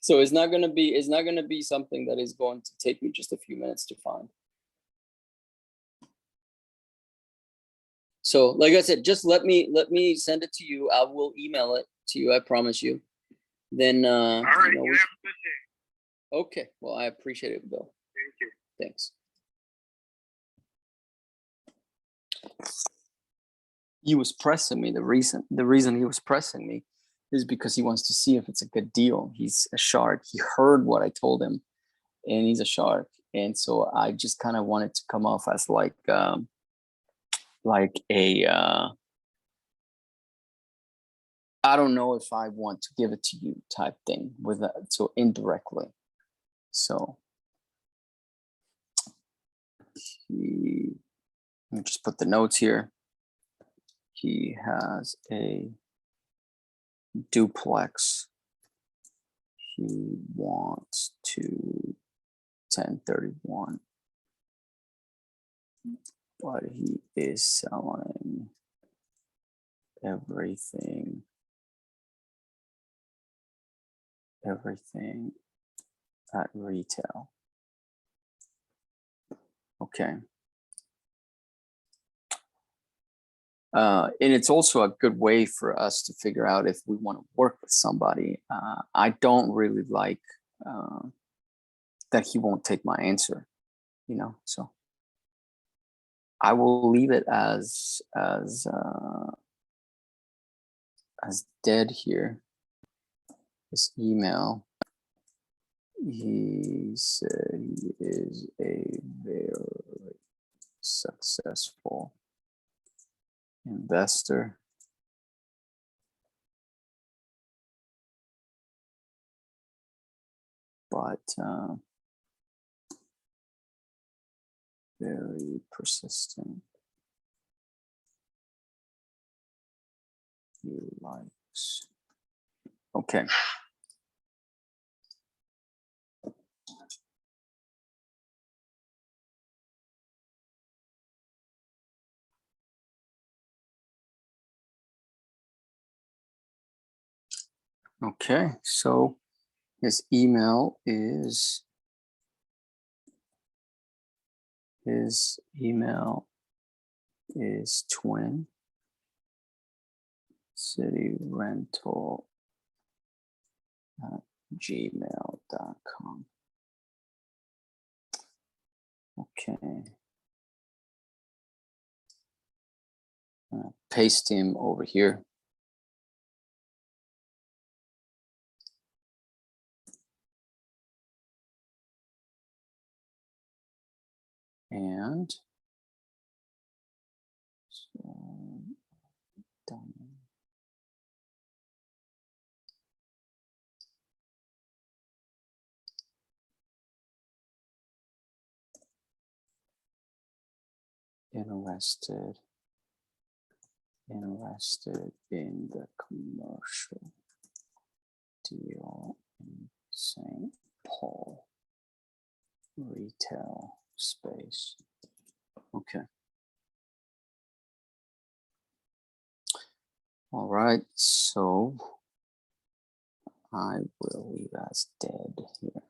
So it's not gonna be something that is going to take me just a few minutes to find. So, like I said, just let me send it to you. I will email it to you. I promise you. Then, all right. You have a good day. Okay. Well, I appreciate it, Bill. Thank you. Thanks. He was pressing me. The reason he was pressing me is because he wants to see if it's a good deal. He's a shark. He heard what I told him, and he's a shark. And so I just kind of wanted to come off as like a I don't know if I want to give it to you type thing with that, so indirectly. So let me just put the notes here. He has a duplex. He wants to 1031, but he is selling everything at retail. Okay. And it's also a good way for us to figure out if we want to work with somebody. I don't really like that he won't take my answer, so I will leave it as dead here. His email. He said he is a very successful investor. But very persistent. He likes. Okay. Okay, so his email is twin city rental at gmail.com. Okay. Paste him over here. And so done. Interested in the commercial deal in St. Paul retail space. Okay. All right, so I will leave as dead here.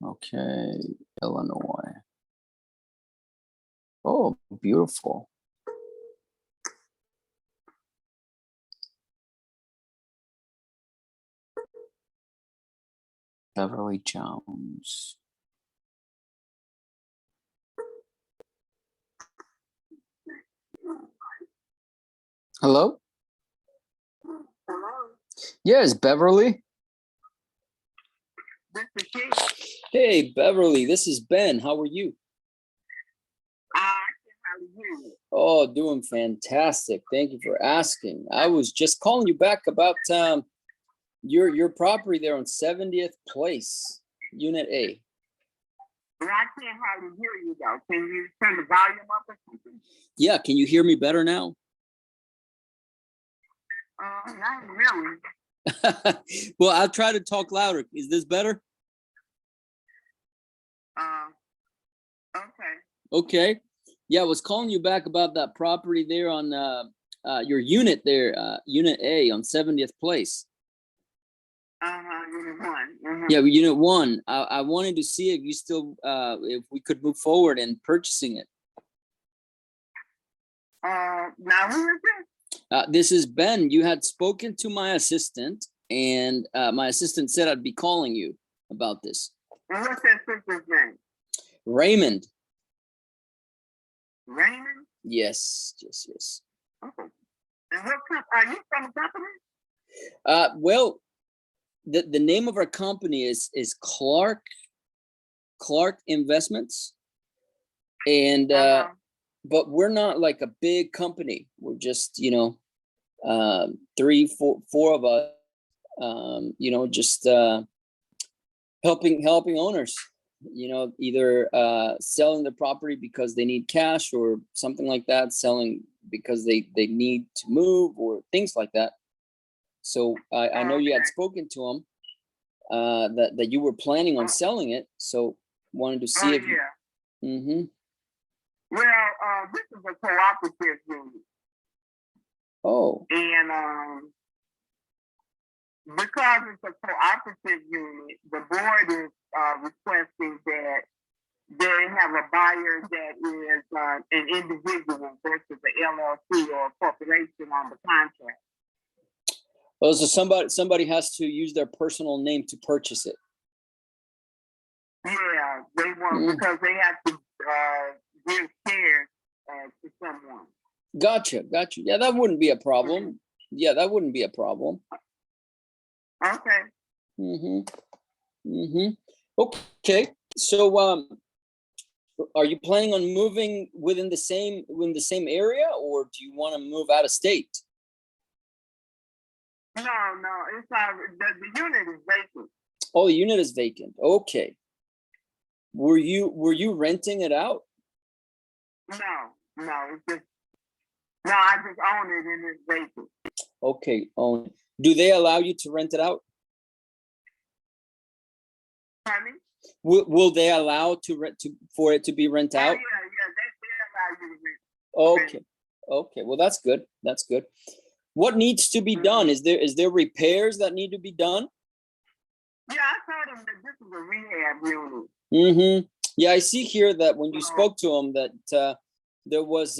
Okay, Illinois. Oh, beautiful. Beverly Jones. Hello? Hello. Yes, Beverly. This is Keith. Hey, Beverly, this is Ben. How are you? How are you? Oh, doing fantastic. Thank you for asking. I was just calling you back about your property there on 70th Place, Unit A. Well, I can't hardly hear you though. Can you turn the volume up or something? Yeah, can you hear me better now? Not really. Well, I'll try to talk louder. Is this better? Okay. Okay. Yeah, I was calling you back about that property there on your unit there, Unit A on 70th Place. Unit 1. Yeah, Unit 1. I wanted to see if you still, if we could move forward in purchasing it. Now who is this? This is Ben. You had spoken to my assistant, and my assistant said I'd be calling you about this. And what's that sister's name? Raymond. Raymond? Yes, yes, yes. Oh. And what are you from the company? Well, the name of our company is Clark Investments, and but we're not like a big company. We're just, you know, four of us, you know, just helping owners, you know, either selling the property because they need cash or something like that, selling because they need to move or things like that. So I know you had spoken to him that you were planning on selling it, so wanted to see if you. Yeah. Mm-hmm. Well, this is a cooperative unit. Oh. And because it's a cooperative unit, the board is requesting that they have a buyer that is an individual versus an LLC or a corporation on the contract. Oh, so somebody has to use their personal name to purchase it. Yeah, they want because they have to give shares to someone. Gotcha. Yeah, that wouldn't be a problem. Yeah, that wouldn't be a problem. Okay. Okay. So, are you planning on moving within the same area, or do you want to move out of state? No, it's the unit is vacant. Oh, the unit is vacant. Okay. Were you renting it out? No, it's just I just own it and it's vacant. Okay, own. Do they allow you to rent it out? Pardon me? Will they allow for it to be rent out? Yeah, they allow you to rent. Okay. Well, that's good. What needs to be done? Is there repairs that need to be done? Yeah, I told him that this is a rehab unit. Yeah, I see here that when you spoke to him that there was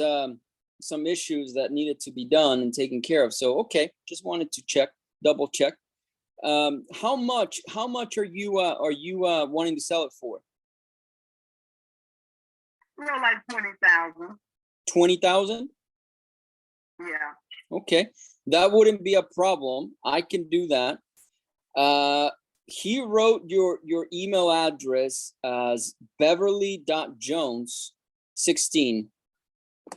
some issues that needed to be done and taken care of. So okay, just wanted to double check. How much are you wanting to sell it for? Well, like 20,000. 20,000? Yeah. Okay, that wouldn't be a problem. I can do that. He wrote your email address as beverly.jones16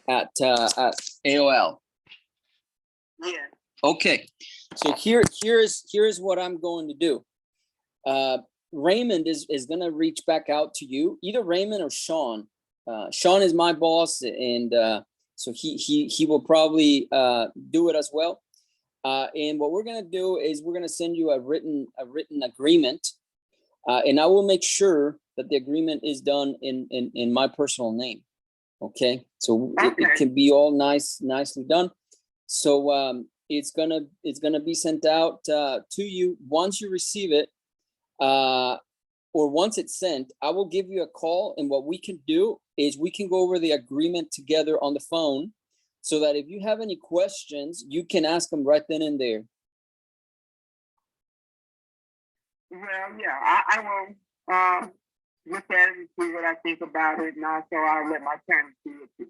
at AOL. Yeah. Okay, so here's what I'm going to do. Raymond is going to reach back out to you, either Raymond or Sean. Sean is my boss, and so he will probably do it as well. And what we're going to do is we're going to send you a written agreement And I will make sure that the agreement is done in my personal name. Okay, so it can be all nicely done. So it's gonna be sent out to you once you receive it, or once it's sent. I will give you a call, and what we can do is we can go over the agreement together on the phone, so that if you have any questions, you can ask them right then and there. Well, yeah, I will look at it and see what I think about it, and also I'll let my parents see it too.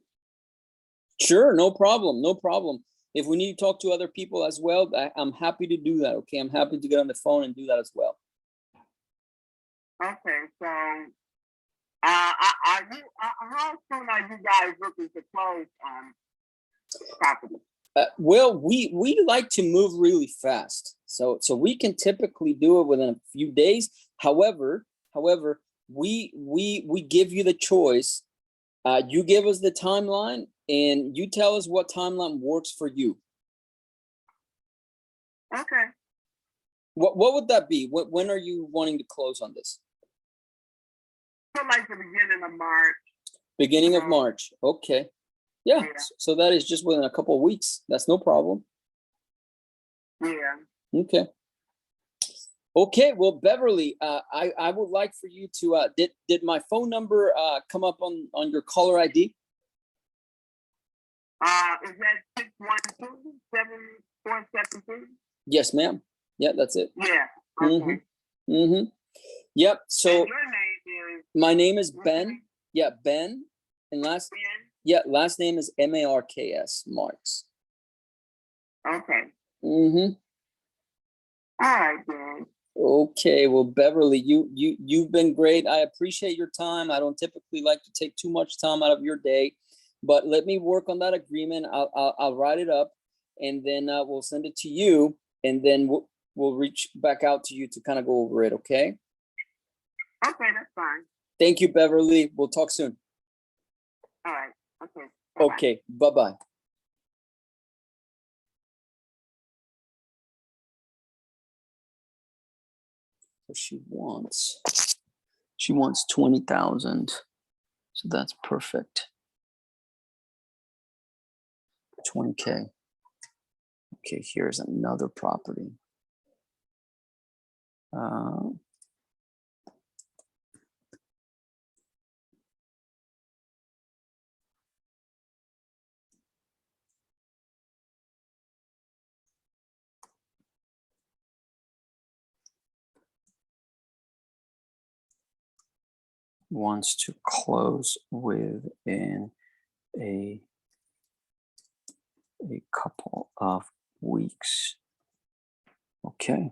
Sure, no problem, no problem. If we need to talk to other people as well, I'm happy to do that. Okay, I'm happy to get on the phone and do that as well. Okay, so how soon are you guys looking to close on property? Well, we like to move really fast, so we can typically do it within a few days. However, we give you the choice. You give us the timeline, and you tell us what timeline works for you. Okay. What would that be? When are you wanting to close on this? So like the beginning of March. Beginning of March. Okay. Yeah. So that is just within a couple of weeks. That's no problem. Yeah. Okay. Okay. Well, Beverly, I would like for you to did my phone number come up on your caller ID? Is that 612-7472? Yes, ma'am. Yeah, that's it. Yeah. Okay. Yep. So and your name is? My name is Ben. Yeah, Ben. And last name is Marks. Marks. Okay. All right, Ben. Okay. Well, Beverly, you've been great. I appreciate your time. I don't typically like to take too much time out of your day, but let me work on that agreement. I'll write it up, and then we'll send it to you, and then we'll reach back out to you to kind of go over it. Okay. Okay, that's fine. Thank you, Beverly. We'll talk soon. All right. Okay. Bye-bye. Okay. Bye-bye. So she wants 20,000. So that's perfect. 20K. Okay, here's another property. Wants to close within a couple of weeks. Okay.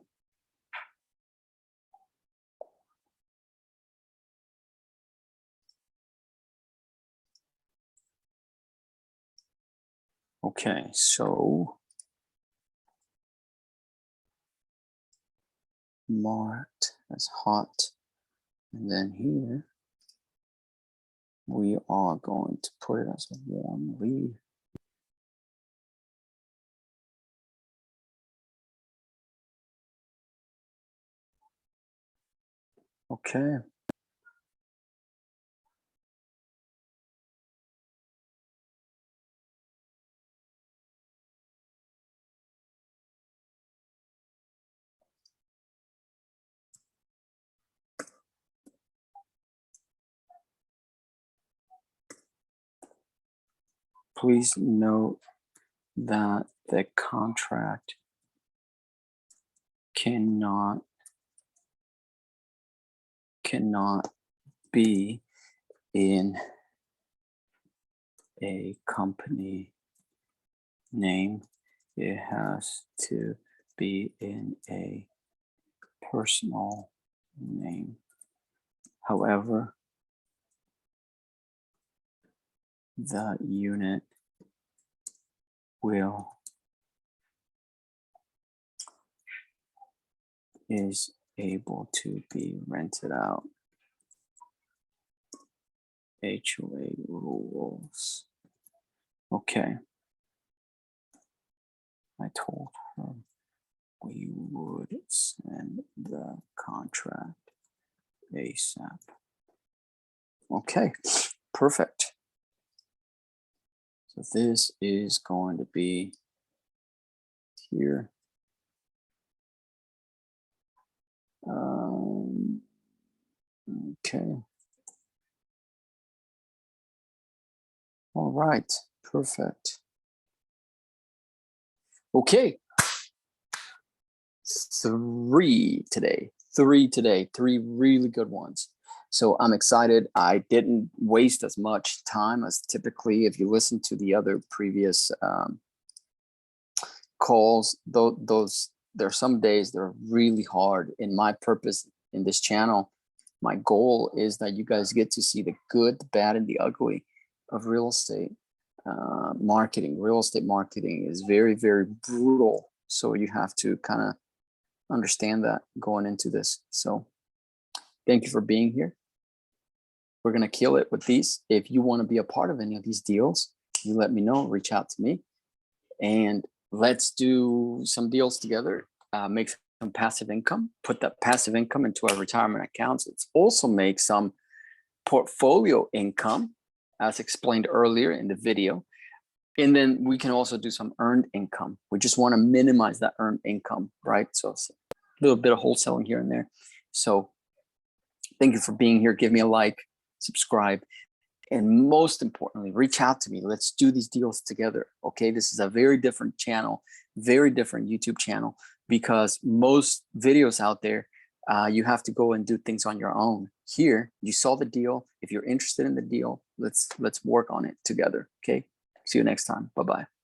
Okay, so marked as hot, and then here we are going to put it as a warm lead. Okay. Please note that the contract cannot be in a company name. It has to be in a personal name. However, the unit is able to be rented out. HOA rules. Okay. I told her we would send the contract ASAP. Okay, perfect. So this is going to be here. Okay. All right, perfect. Okay. Three today, three really good ones. So I'm excited. I didn't waste as much time as typically. If you listen to the other previous calls, those there are some days that are really hard. In my purpose in this channel, my goal is that you guys get to see the good, the bad, and the ugly of real estate marketing. Real estate marketing is very, very brutal. So you have to kind of understand that going into this. So thank you for being here. We're going to kill it with these. If you want to be a part of any of these deals, you let me know, reach out to me, and let's do some deals together. Make some passive income, put that passive income into our retirement accounts. Let's also make some portfolio income, as explained earlier in the video. And then we can also do some earned income. We just want to minimize that earned income, right? So it's a little bit of wholesaling here and there. So thank you for being here. Give me a like, subscribe, and most importantly, reach out to me. Let's do these deals together. Okay, this is a very different channel, very different YouTube channel, because most videos out there, you have to go and do things on your own. Here, you saw the deal. If you're interested in the deal, let's work on it together. Okay, see you next time. Bye-bye.